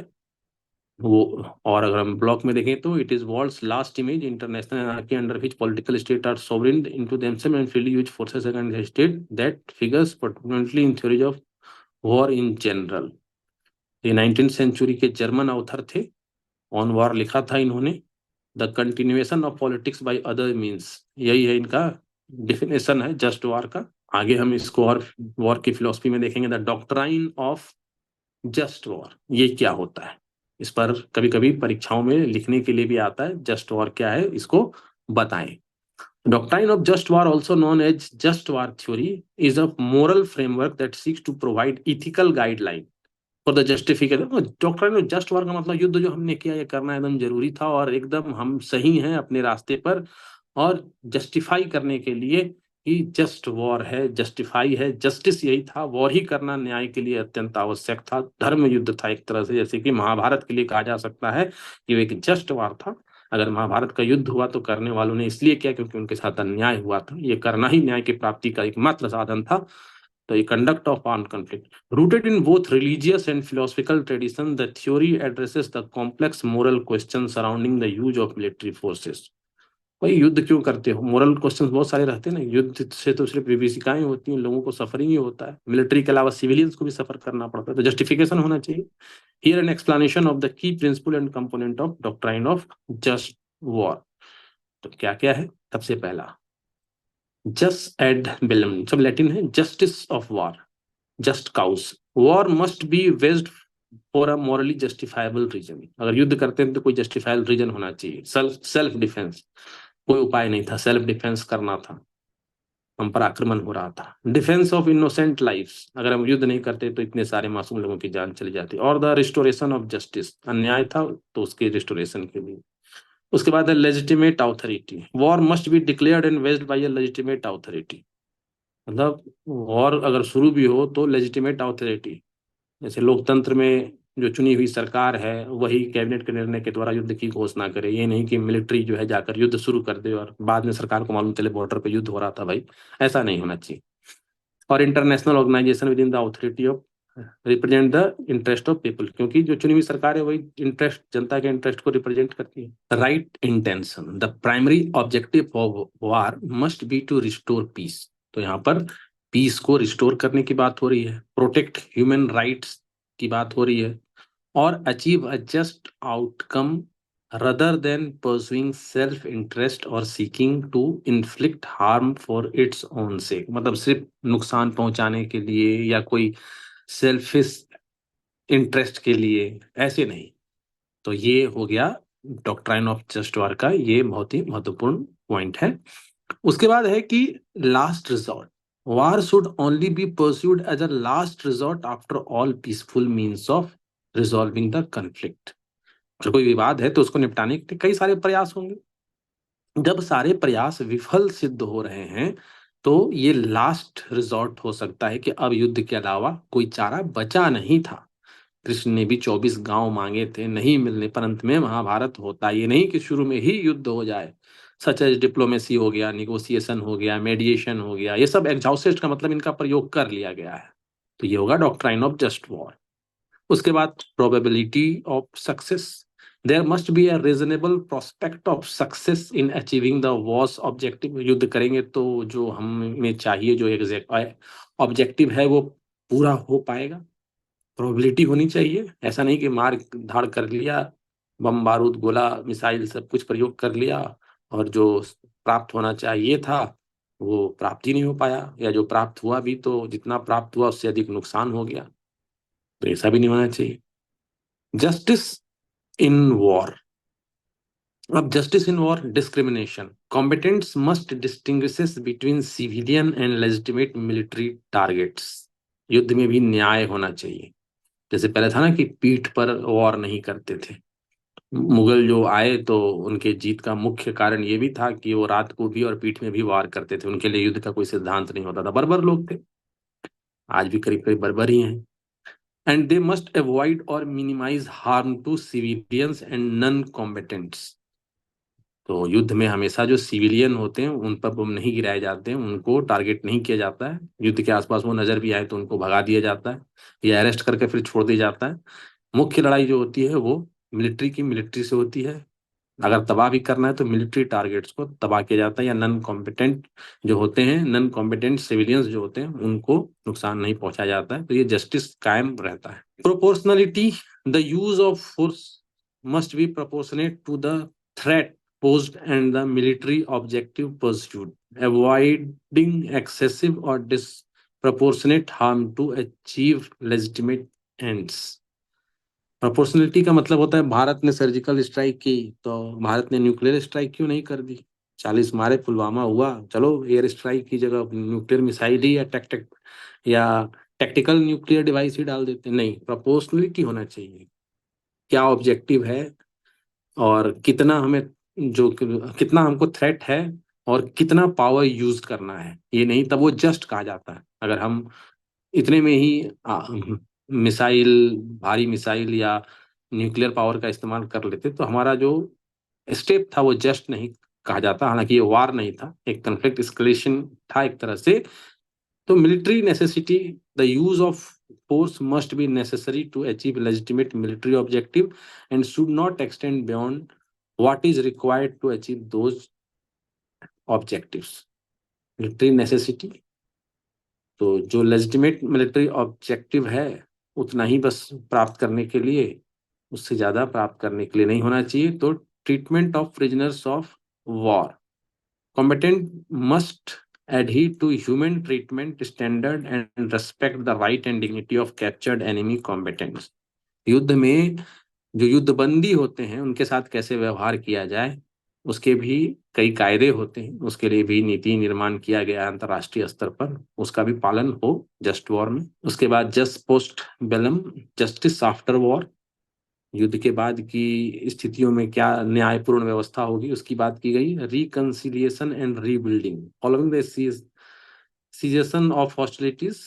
वो। और अगर हम ब्लॉक में देखें तो it is world's last image international anarchy under which political state are sovereign into themselves and freely use forces against state that figures permanently in theories of war in general. ये 19th century के German author थे, on war लिखा था इन्होंने। The continuation of politics by other means, यही है इनका definition है जस्ट वॉर का। आगे हम इसको और वॉर की फिलोसफी में देखेंगे। The doctrine of just war, ये क्या होता है, इस पर कभी कभी परीक्षाओं में लिखने के लिए भी आता है, जस्ट वॉर क्या है इसको बताएं। Doctrine of just war, also known as just war theory, is a moral framework that seeks to provide ethical guideline for the justification. Doctrine of just war का मतलब युद्ध जो हमने किया ये करना एकदम जरूरी था और एकदम हम सही हैं अपने रास्ते पर, और जस्टिफाई करने के लिए कि जस्ट वॉर है, जस्टिफाई है, जस्टिस यही था, वॉर ही करना न्याय के लिए अत्यंत आवश्यक था, धर्म युद्ध था एक तरह से। जैसे कि महाभारत के लिए कहा जा सकता है कि वो एक जस्ट वॉर था। अगर महाभारत का युद्ध हुआ तो करने वालों ने इसलिए किया क्योंकि उनके साथ अन्याय हुआ था, ये करना ही न्याय की प्राप्ति का एकमात्र साधन था। तो ये conduct of armed conflict, rooted in both religious and philosophical tradition, the theory addresses the complex moral questions surrounding the use of military forces। भाई युद्ध क्यों करते हो, मोरल क्वेश्चंस बहुत सारे रहते हैं ना। युद्ध से तो सिर्फ विभीषिकाएं होती हैं, लोगों को सफरिंग ही होता है, मिलिट्री के अलावा सिविलियंस को भी सफर करना पड़ता है, तो जस्टिफिकेशन होना चाहिए। Here an explanation of the key principle and component of doctrine of just war. तो क्या क्या है, सबसे पहला जस्ट एड बेलम, सब लैटिन है, justice of war, just cause, war must be waged for a morally justifiable reason. अगर युद्ध करते हैं तो कोई जस्टिफाइबल रीजन होना चाहिए। सेल्फ डिफेंस, कोई उपाय नहीं था, सेल्फ डिफेंस करना था, हम पर आक्रमण हो रहा था। डिफेंस ऑफ इनोसेंट लाइफ्स, अगर हम युद्ध नहीं करते तो इतने सारे मासूम लोगों की जान चली जाती। और द रिस्टोरेशन ऑफ जस्टिस, अन्याय था तो उसके रिस्टोरेशन के लिए। उसके बाद है legitimate authority, war must be declared and waged by a legitimate authority. मतलब वॉर अगर शुरू भी हो तो लेजिटिमेट अथॉरिटी, जैसे लोकतंत्र में जो चुनी हुई सरकार है वही कैबिनेट के निर्णय के द्वारा युद्ध की घोषणा करे। ये नहीं कि मिलिट्री जो है जाकर युद्ध शुरू कर दे और बाद में सरकार को मालूम चले बॉर्डर पे युद्ध हो रहा था, भाई ऐसा नहीं होना चाहिए। और international organization within the authority of represent the interest of people, क्योंकि जो चुनी हुई सरकार है वही इंटरेस्ट, जनता के इंटरेस्ट को रिप्रेजेंट करती है। Right intention, the primary objective of war must be to restore peace. तो यहाँ पर पीस को रिस्टोर करने की बात हो रही है, प्रोटेक्ट ह्यूमन राइट्स की बात हो रही है, और achieve a just outcome rather than pursuing self interest or seeking to inflict harm for its own sake। मतलब सिर्फ नुकसान पहुंचाने के लिए या कोई सेल्फिश इंटरेस्ट के लिए, ऐसे नहीं। तो ये हो गया डॉक्ट्राइन ऑफ जस्ट वॉर का, ये बहुत ही महत्वपूर्ण पॉइंट है। उसके बाद है कि last resort, war should only be pursued as a last resort after all peaceful means of resolving the conflict. जो कोई विवाद है तो उसको निपटाने के कई सारे प्रयास होंगे। जब सारे प्रयास विफल सिद्ध हो रहे हैं तो ये लास्ट रिजॉर्ट हो सकता है कि अब युद्ध के अलावा कोई चारा बचा नहीं था। कृष्ण ने भी 24 गांव मांगे थे, नहीं मिलने पर अंत में महाभारत होता। ये नहीं कि शुरू में ही युद्ध हो जाए। सच एज डिप्लोमेसी हो गया, निगोसिएशन हो गया, मेडिएशन हो गया, ये सब एग्जॉस्टेड का मतलब इनका प्रयोग कर लिया गया है। तो ये होगा डॉक्ट्राइन ऑफ जस्ट वॉर। उसके बाद probability of success, there must be a reasonable prospect of success in achieving the war's objective. युद्ध करेंगे तो जो हमें चाहिए, जो ऑब्जेक्टिव है वो पूरा हो पाएगा। प्रोबेबिलिटी होनी चाहिए, ऐसा नहीं कि मार धाड़ कर लिया, बम बारूद गोला मिसाइल सब कुछ प्रयोग कर लिया और जो प्राप्त होना चाहिए था वो प्राप्त ही नहीं हो पाया, या जो प्राप्त हुआ भी तो जितना प्राप्त हुआ उससे अधिक नुकसान हो गया। तो ऐसा भी नहीं होना चाहिए। जस्टिस इन वॉर, अब justice in war discrimination, combatants must distinguishes between civilian and legitimate military targets. युद्ध में भी न्याय होना चाहिए। जैसे पहले था ना कि पीठ पर वॉर नहीं करते थे। मुगल जो आए तो उनके जीत का मुख्य कारण ये भी था कि वो रात को भी और पीठ में भी वार करते थे। उनके लिए युद्ध का कोई सिद्धांत नहीं होता था, बर्बर लोग थे। आज भी करीब करीब बर्बर ही हैं। एंड दे मस्ट अवॉइड और minimise harm to civilians and non combatants. तो युद्ध में हमेशा जो सिविलियन होते हैं उन पर बम नहीं गिराए जाते हैं, उनको टारगेट नहीं किया जाता है। युद्ध के आसपास वो नजर भी आए तो उनको भगा दिया जाता है या अरेस्ट करके फिर छोड़ दिया जाता है। मुख्य लड़ाई जो होती है वो मिलिट्री से होती है। अगर तबाह भी करना है तो मिलिट्री टारगेट्स को तबाह किया जाता है, या नॉन कॉम्पिटेंट जो होते हैं, नॉन कॉम्पिटेंट सिविलियंस जो होते हैं उनको नुकसान नहीं पहुंचाया जाता है। तो ये जस्टिस कायम रहता है। Proportionality, the use of force must be proportionate to the threat posed and the military objective pursued, avoiding excessive or disproportionate harm to achieve legitimate ends. Proportionality का मतलब होता है भारत ने सर्जिकल स्ट्राइक की तो भारत ने न्यूक्लियर स्ट्राइक क्यों नहीं कर दी? 40 मारे, पुलवामा हुआ, चलो एयर स्ट्राइक की जगह न्यूक्लियर मिसाइल ही या या टैक्टिकल न्यूक्लियर डिवाइस ही डाल देते। नहीं, प्रोपोर्शनलिटी होना चाहिए। क्या ऑब्जेक्टिव है और कितना हमें, जो कितना हमको थ्रेट है और कितना पावर यूज करना है, ये नहीं तब वो जस्ट कहा जाता है। अगर हम इतने में ही मिसाइल, भारी मिसाइल या न्यूक्लियर पावर का इस्तेमाल कर लेते तो हमारा जो स्टेप था वो जस्ट नहीं कहा जाता। हालांकि ये वार नहीं था, एक कन्फ्लिक्ट एस्केलेशन था एक तरह से। तो military necessity, the use of force must be necessary to achieve legitimate military objective and should not extend beyond what is required to achieve those objectives. Military necessity, तो जो लेजिटिमेट मिलिट्री ऑब्जेक्टिव है उतना ही बस प्राप्त करने के लिए, उससे ज्यादा प्राप्त करने के लिए नहीं होना चाहिए। तो treatment of prisoners of war, combatant must adhere to human treatment standard and respect the right and dignity of captured enemy combatants. युद्ध में जो युद्धबंदी होते हैं उनके साथ कैसे व्यवहार किया जाए उसके भी कई कायदे होते हैं। उसके लिए भी नीति निर्माण किया गया है अंतर्राष्ट्रीय स्तर पर, उसका भी पालन हो जस्ट वॉर में। उसके बाद just post bellum, justice after war, युद्ध के बाद की स्थितियों में क्या न्यायपूर्ण व्यवस्था होगी उसकी बात की गई। Reconciliation and rebuilding, following the cessation of hostilities,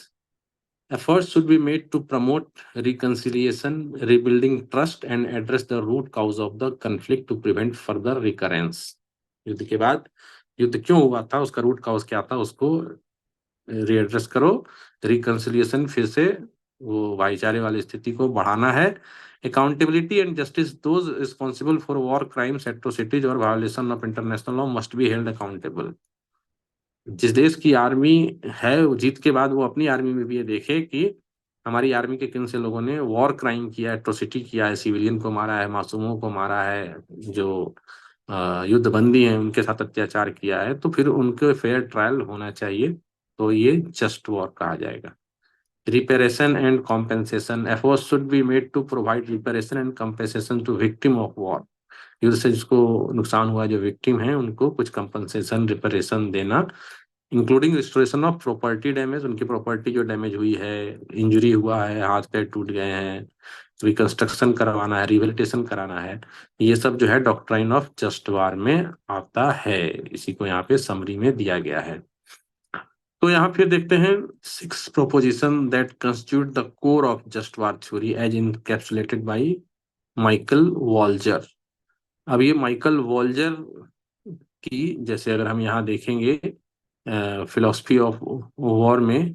efforts should be made to promote reconciliation, rebuilding trust, and address the root cause of the conflict to prevent further recurrence. युद्ध के बाद युद्ध क्यों हुआ था, उसका रूट कॉज क्या था, उसको रीएड्रेस करो। रिकंसिलिएशन, फिर से वो भाईचारे वाली स्थिति को बढ़ाना है। Accountability and justice, those responsible for war crimes, atrocities और violation of international law must be held accountable. जिस देश की आर्मी है वो जीत के बाद वो अपनी आर्मी में भी ये देखे कि हमारी आर्मी के किन से लोगों ने वॉर क्राइम किया है, एट्रोसिटी किया है, सिविलियन को मारा है, मासूमों को मारा है, जो युद्धबंदी हैं उनके साथ अत्याचार किया है, तो फिर उनके फेयर ट्रायल होना चाहिए। तो ये जस्ट वॉर कहा जाएगा। Reparation and compensation, efforts should be made to provide reparation and compensation to victim of war. युद्ध से जिसको नुकसान हुआ, जो विक्टिम है, उनको कुछ कंपनसेशन, रिपेरेशन देना, including restoration of property damage, उनकी प्रॉपर्टी जो डैमेज हुई है, इंजरी हुआ है, हाथ पैर टूट गए हैं, रिकंस्ट्रक्शन करवाना है, रिहेबिलिटेशन कराना है, ये सब जो है डॉक्ट्राइन ऑफ जस्ट वार में आता है। इसी को यहाँ पे समरी में दिया गया है। तो यहाँ फिर देखते हैं 6 proposition that constitute the core of just war theory as encapsulated by Michael Walzer. अब ये माइकल वॉल्जर की, जैसे अगर हम यहाँ देखेंगे फिलोसफी ऑफ वॉर में,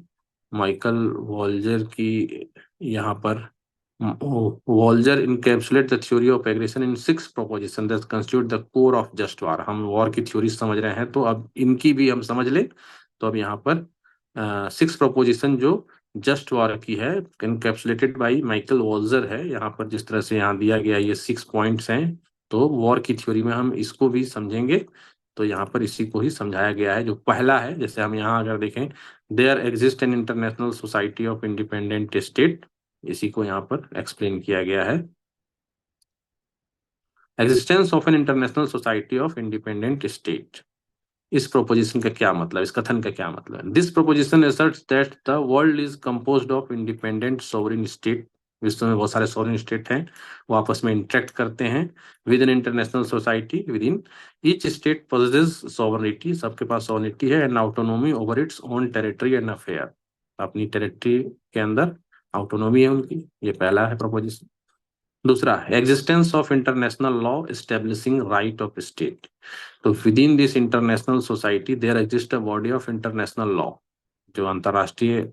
माइकल वॉल्जर की यहाँ पर, Walzer encapsulate the theory of aggression in 6 proposition that constitute the core of just war. हम वॉर की थ्योरी समझ रहे हैं, तो अब इनकी भी हम समझ लें। तो अब यहाँ पर 6 प्रोपोजिशन जो जस्ट वॉर की है, इनकैप्सुलेटेड बाय माइकल वॉल्जर है। यहाँ पर जिस तरह से यहाँ दिया गया, ये 6 पॉइंट्स हैं, तो वॉर की थ्योरी में हम इसको भी समझेंगे। तो यहाँ पर इसी को ही समझाया गया है। जो पहला है, जैसे हम यहाँ अगर देखें, there exist an international society of independent state, इसी को यहाँ पर एक्सप्लेन किया गया है। Existence of an international society of independent state, इस प्रोपोजिशन का क्या मतलब, इस कथन का क्या मतलब है? This proposition asserts that the world is composed of independent sovereign state. विश्व में बहुत सारे सोवरेन स्टेट हैं, वो आपस में इंटरेक्ट करते हैं with N international society. With in each state possesses sovereignty, सबके पास सोवरेनिटी है, and autonomy over its own territory and affair, अपनी टेरिटरी के अंदर ऑटोनोमी है उनकी। ये पहला है प्रोपोजिशन। दूसरा, existence of international law establishing right of state. तो within this international society there exist a body of international law. जो अंतर्राष्ट्रीय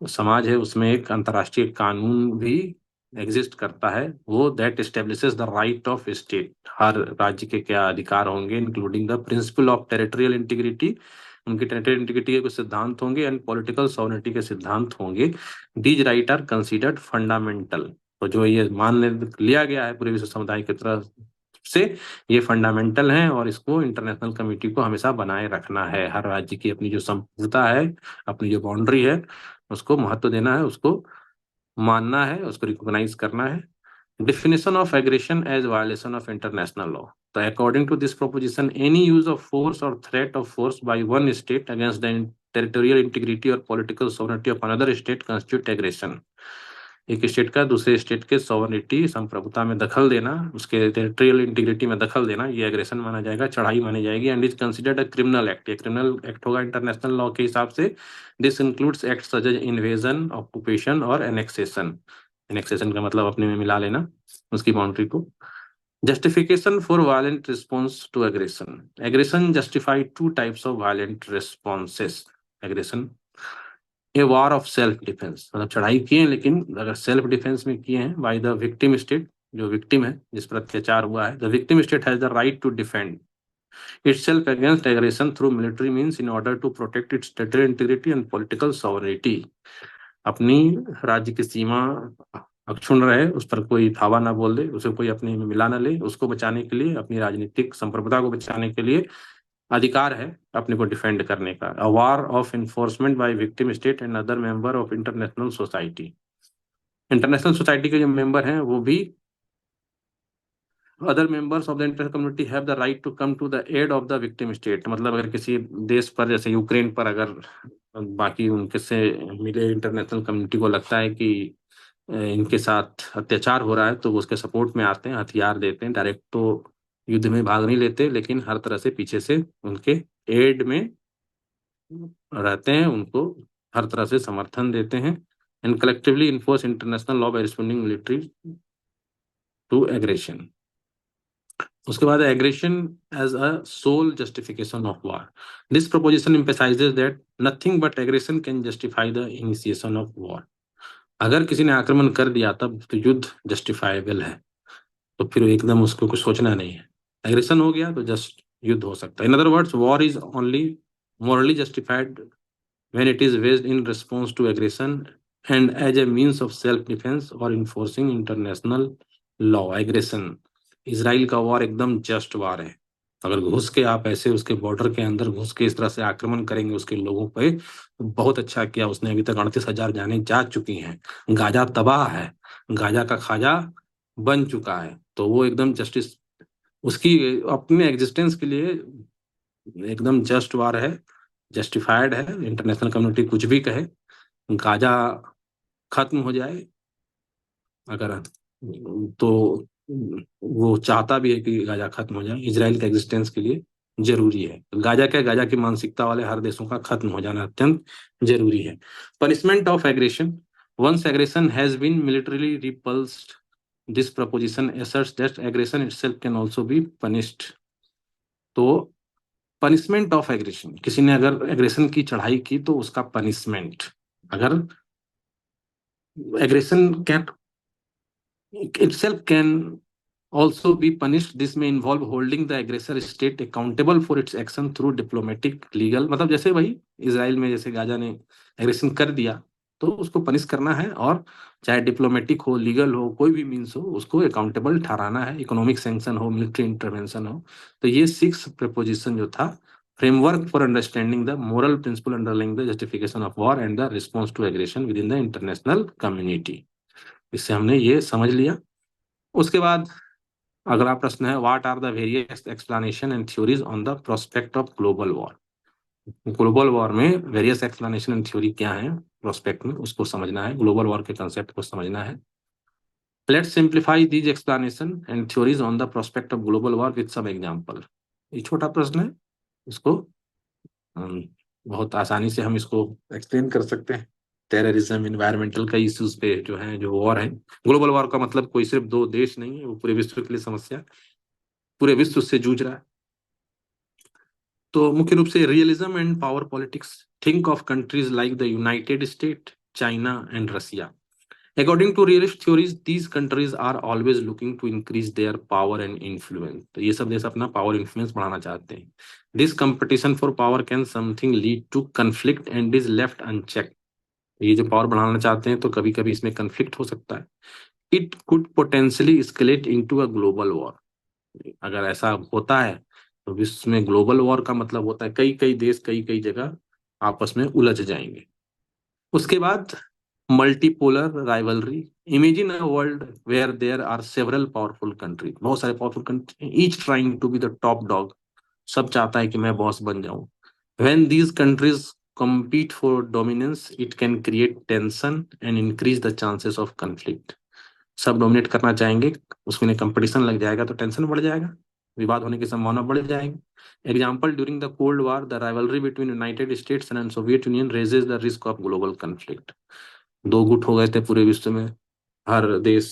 समाज है, उसमें एक अंतर्राष्ट्रीय कानून भी एग्जिस्ट करता है, वो that establishes the right of state. हर राज्य के क्या अधिकार होंगे, including the principle of territorial integrity, उनकी टेरिटोरियल इंटीग्रिटी के कुछ सिद्धांत होंगे, एंड पॉलिटिकल सॉवरेनिटी के सिद्धांत होंगे। These right are considered fundamental. तो जो ये मान लिया गया है पूरे विश्व समुदाय की तरफ से, ये फंडामेंटल हैं, और इसको इंटरनेशनल कमेटी को हमेशा बनाए रखना है। हर राज्य की अपनी जो संप्रभुता है, अपनी जो बाउंड्री है, उसको महत्व देना है, उसको मानना है, उसको रिकॉग्नाइज करना है। Definition of aggression as violation of international law. So, according to this proposition, any use of force or threat of force by one state against the territorial integrity or political sovereignty of another state constitute aggression. एक state का दूसरे state के sovereignty, संप्रभुता में दखल देना, उसके territorial integrity में दखल देना, ये एग्रेशन माना जाएगा, चढ़ाई मानी जाएगी, and is considered a criminal act. ये क्रिमिनल एक्ट होगा इंटरनेशनल लॉ के हिसाब से। This includes act such as invasion, occupation और एनेक्सेशन। एनेक्सेशन का मतलब अपने में मिला लेना उसकी बाउंड्री को। Justification for violent response to aggression. Aggression justify two types of violent responses. Aggression, A war of self defence, मतलब चढ़ाई किए हैं, लेकिन अगर सेल्फ डिफेंस में किए हैं, बाय द विक्टिम स्टेट, जो विक्टिम है, जिस पर अत्याचार हुआ है, the victim state has the right to defend itself against aggression through military means in order to protect its territorial integrity and political sovereignty. अपनी राज्य की सीमा अक्षुण्ण रहे, उस पर कोई धावा ना बोल दे, उसे कोई अपने में मिला ना ले, उसको बचाने के लिए, अपनी राजनीतिक संप्रभुता को बचाने के लिए अधिकार है अपने को डिफेंड करने का। A war of enforcement by victim state and other member of international society. International society के जो मेंबर हैं, वो भी, other members of the international community have the right to come to the aid of the victim state. मतलब अगर किसी देश पर, जैसे यूक्रेन पर, अगर बाकी उनके से मिले इंटरनेशनल कम्युनिटी को लगता है कि इनके साथ अत्याचार हो रहा है, तो वो उसके सपोर्ट में आते हैं, हथियार देते हैं। डायरेक्ट तो युद्ध में भाग नहीं लेते, लेकिन हर तरह से पीछे से उनके एड में रहते हैं, उनको हर तरह से समर्थन देते हैं। And collectively enforce international law by responding military to aggression. उसके बाद aggression as a sole justification of war. This proposition emphasizes that nothing but aggression can justify the initiation of war. अगर किसी ने आक्रमण कर दिया, तब तो युद्ध जस्टिफाइबल है, तो फिर एकदम उसको कुछ सोचना नहीं है। एग्रेशन हो गया तो जस्ट युद्ध हो सकता है। In other words, war is only morally justified when it is waged in response to aggression and as a means of self-defense or enforcing international law. Aggression, Israel का वॉर एकदम just वार है, अगर घुस के आप ऐसे उसके बॉर्डर के अंदर घुस के इस तरह से आक्रमण करेंगे उसके लोगों पे, तो बहुत अच्छा किया उसने। अभी तक 38,000 जाने जा चुकी हैं। गाजा तबाह है, गाजा का खाजा बन चुका है। तो वो एकदम जस्टिस, उसकी अपने एग्जिस्टेंस के लिए एकदम जस्ट वार है, जस्टिफाइड है। इंटरनेशनल कम्युनिटी कुछ भी कहे, गाजा खत्म हो जाए अगर, तो वो चाहता भी है कि गाजा खत्म हो जाए। इजराइल के एग्जिस्टेंस के लिए जरूरी है। गाजा क्या, गाजा की मानसिकता वाले हर देशों का खत्म हो जाना अत्यंत जरूरी है। Punishment of aggression, once aggression has been militarily repulsed, this proposition asserts that aggression itself can also be punished। तो पनिशमेंट ऑफ एग्रेशन, किसी ने अगर एग्रेशन की चढ़ाई की तो उसका पनिशमेंट, अगर aggression can itself can also be punished, this may involve holding the aggressor state accountable for its action through diplomatic legal, मतलब जैसे भाई इसराइल में जैसे गाजा ने एग्रेशन कर दिया तो उसको पनिश करना है, और चाहे डिप्लोमेटिक हो, लीगल हो, कोई भी मीन्स हो, उसको अकाउंटेबल ठहराना है। इकोनॉमिक सैंक्शन हो, मिलिट्री इंटरवेंशन हो। तो ये 6 प्रपोजिशन जो था, framework for understanding the moral principle underlying the justification of war and the response to aggression within the international community, इससे हमने ये समझ लिया। उसके बाद अगला प्रश्न है, what are the various explanation and theories on the prospect of global war. Global war में वेरियस एक्सप्लेनेशन एंड थ्योरी क्या है प्रोस्पेक्ट में, उसको समझना है, ग्लोबल वॉर के कंसेप्ट को समझना है। Let's simplify these explanation and theories on the prospect of global war with some example. ये छोटा प्रश्न है, इसको हम बहुत आसानी से हम इसको एक्सप्लेन कर सकते हैं। टेररिज्म, इन्वायरमेंटल कई इश्यूज पे जो है, जो वॉर है। ग्लोबल वॉर का मतलब कोई सिर्फ 2 देश नहीं है, वो पूरे विश्व के लिए समस्या, पूरे विश्व से जूझ रहा है। तो मुख्य रूप से realism and power politics, think of countries like the United State, China and Russia. According to realist theories these countries are always looking to increase their power and influence. तो ये सब देश अपना पावर इन्फ्लुएंस बढ़ाना चाहते हैं। This competition for power can something lead to conflict and is left unchecked. ये जो पावर बढ़ाना चाहते हैं तो कभी कभी इसमें कंफ्लिक्ट हो सकता है। It could potentially escalate into a global war। अगर ऐसा होता है तो विश्व में ग्लोबल वॉर का मतलब होता है कई कई देश कई कई जगह आपस में उलझ जाएंगे। उसके बाद multipolar rivalry, imagine a world where there are several powerful country, बहुत सारे powerful country, each trying to be the top dog, सब चाहता है कि मैं बॉस बन जाऊं। When these countries compete for dominance it can create tension and increase the chances of conflict। सब डोमिनेट करना चाहेंगे, उसमें कंपटीशन लग जाएगा तो टेंशन बढ़ जाएगा, विवाद होने की संभावना बढ़ जाएगी। Example, during the cold war the rivalry between United states and Soviet union raises the risk of global conflict. 2 गुट हो गए थे पूरे विश्व में, हर देश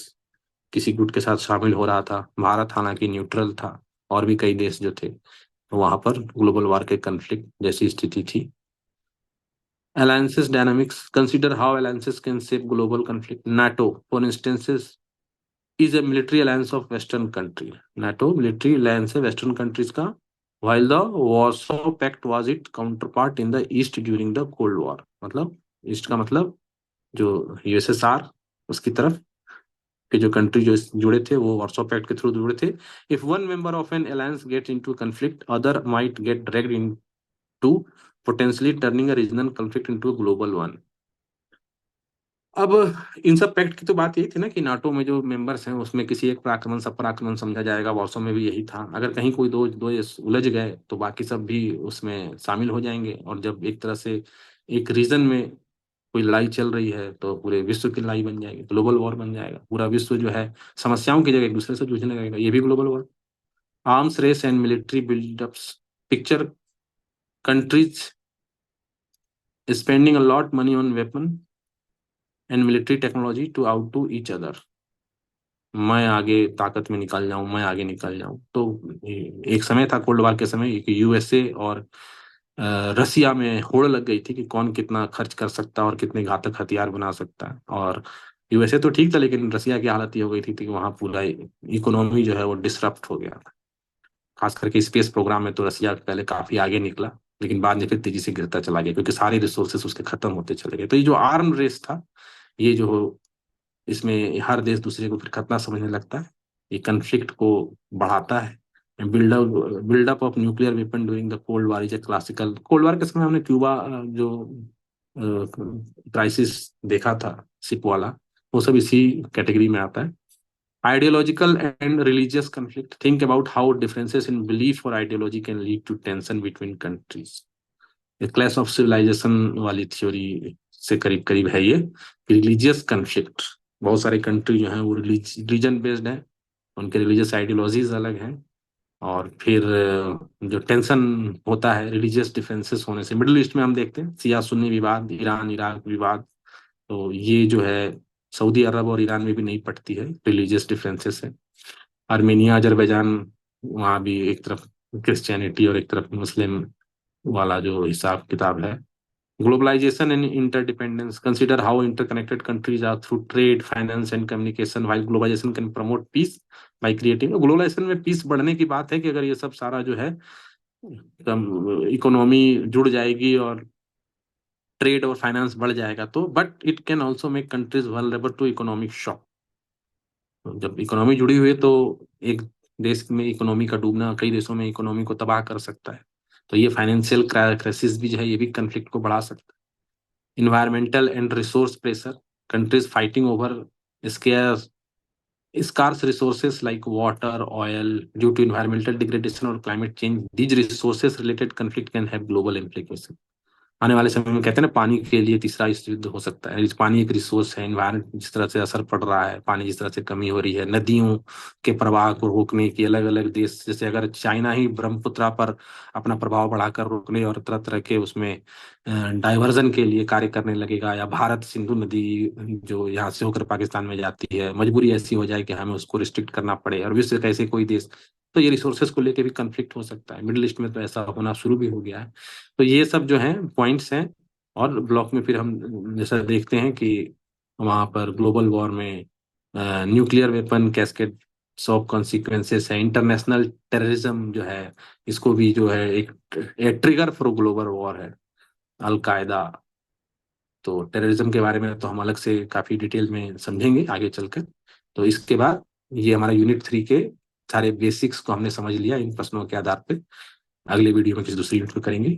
किसी गुट के साथ शामिल हो रहा था। भारत हालांकि न्यूट्रल था, और भी कई देश जो थे, तो वहां पर ग्लोबल वॉर के कन्फ्लिक्ट जैसी स्थिति थी। Alliances dynamics, consider how alliances can shape global conflict. NATO, for instance, is a military alliance of Western country। NATO military alliance है Western countries का, while the Warsaw Pact was its counterpart in the East during the Cold War। मतलब east का मतलब जो USSR, उसकी तरफ के जो कंट्री जो जुड़े थे वो वार्सो पैक्ट के थ्रू जुड़े थे। If one member of N alliance get into conflict other might get dragged into, potentially turning a regional conflict into a global one. अब इन सब पैक्ट की तो बात यही थी ना कि नाटो में जो मेंबर्स हैं उसमें किसी एक पर आक्रमण सब पर आक्रमण समझा जाएगा। वार्सो में भी यही था, अगर कहीं कोई दो दो देश उलझ गए तो बाकी सब भी उसमें शामिल हो जाएंगे, और जब एक तरह से एक रीजन में कोई लड़ाई चल रही है तो पूरे विश्व की लड़ाई बन जाएगी, ग्लोबल वॉर बन जाएगा। पूरा विश्व जो है समस्याओं की जगह एक दूसरे से जूझने लगेगा, ये भी global war. Arms race and military buildups, picture countries spending a lot money on weapon and military technology to outdo each other. मैं आगे ताकत में निकल जाऊं, मैं आगे निकल जाऊं। तो एक समय था कोल्ड वार के समय कि यूएसए और रसिया में होड़ लग गई थी कि कौन कितना खर्च कर सकता है और कितने घातक हथियार बना सकता है। और यूएसए तो ठीक था, लेकिन रसिया की हालत ये हो गई थी कि वहां पूरा इकोनॉमी जो है वो डिसरप्ट हो गया था। खास करके स्पेस प्रोग्राम में तो रसिया पहले काफी आगे निकला, लेकिन बाद में फिर तेजी से गिरता चला गया क्योंकि सारे रिसोर्सेस उसके खत्म होते चले गए। तो ये जो आर्म रेस था, ये जो इसमें हर देश दूसरे को फिर खतरा समझने लगता है, ये कन्फ्लिक्ट को बढ़ाता है। Buildup of nuclear weapon during the cold war is a classical. Cold war के समय हमने क्यूबा जो क्राइसिस देखा था, सिप वाला, वो सब इसी कैटेगरी में आता है। Ideological and religious conflict, think about how differences in belief और ideology can lead to tension between countries. Clash of civilisation वाली थ्योरी से करीब करीब है ये। रिलीजियस कन्फ्लिक्ट, बहुत सारे कंट्री जो हैं वो रिलीजन बेस्ड हैं, उनके रिलीजियस आइडियोलॉजीज अलग हैं। और फिर जो टेंशन होता है रिलीजियस डिफरेंसेस होने से, मिडिल ईस्ट में हम देखते हैं सिया सुन्नी विवाद, ईरान इराक विवाद, तो ये जो है सऊदी अरब और ईरान में भी नहीं पटती है, रिलीजियस डिफरेंसेस है। आर्मेनिया अजरबैजान, वहाँ भी एक तरफ क्रिश्चियनिटी और एक तरफ मुस्लिम वाला जो हिसाब किताब है। Globalization and interdependence. Consider how interconnected countries are through trade, finance, and communication. While globalization can promote peace by creating, globalization में peace बढ़ने की बात है कि अगर ये सब सारा जो है इकोनॉमी जुड़ जाएगी और ट्रेड और फाइनेंस बढ़ जाएगा तो, but it can also make countries vulnerable to economic shock. जब इकोनॉमी जुड़ी हुई है तो एक देश में इकोनॉमी का डूबना कई देशों में इकोनॉमी को तबाह कर सकता है। तो ये फाइनेंशियल क्राइसिस भी जो है ये भी कंफ्लिक्ट को बढ़ा सकता है। environmental and resource pressure, countries fighting over scarce scarce resources like water, oil due to environmental degradation or climate change. These resources related conflict can have global implications. आने वाले समय में कहते हैं ना, पानी के लिए तीसरा विश्व युद्ध हो सकता है। पानी एक रिसोर्स है, एनवायरमेंट जिस तरह से असर पड़ रहा है, पानी जिस तरह से कमी हो रही है, नदियों के प्रवाह को रोकने की अलग अलग देश, जैसे अगर चाइना ही ब्रह्मपुत्रा पर अपना प्रभाव बढ़ाकर रोकने और तरह तरह के उसमें डाइवर्जन के लिए कार्य करने लगेगा, या भारत सिंधु नदी जो यहाँ से होकर पाकिस्तान में जाती है, मजबूरी ऐसी हो जाए कि हमें उसको रिस्ट्रिक्ट करना पड़े, और विश्व का ऐसे कोई देश, तो ये रिसोर्सेज को लेकर भी कंफ्लिक्ट हो सकता है। मिडिल ईस्ट में तो ऐसा होना शुरू भी हो गया है। तो ये सब जो है पॉइंट्स हैं। और ब्लॉक में फिर हम जैसा देखते हैं कि वहाँ पर ग्लोबल वॉर में nuclear weapon cascade of consequences है, इंटरनेशनल टेररिज्म जो है इसको भी जो है एक ट्रिगर फॉर ग्लोबल वॉर है, अलकायदा। तो टेररिज्म के बारे में तो हम अलग से काफी डिटेल में समझेंगे आगे चलकर। तो इसके बाद ये हमारा यूनिट 3 के सारे बेसिक्स को हमने समझ लिया इन प्रश्नों के आधार पे। अगले वीडियो में किसी दूसरी यूनिट को करेंगे।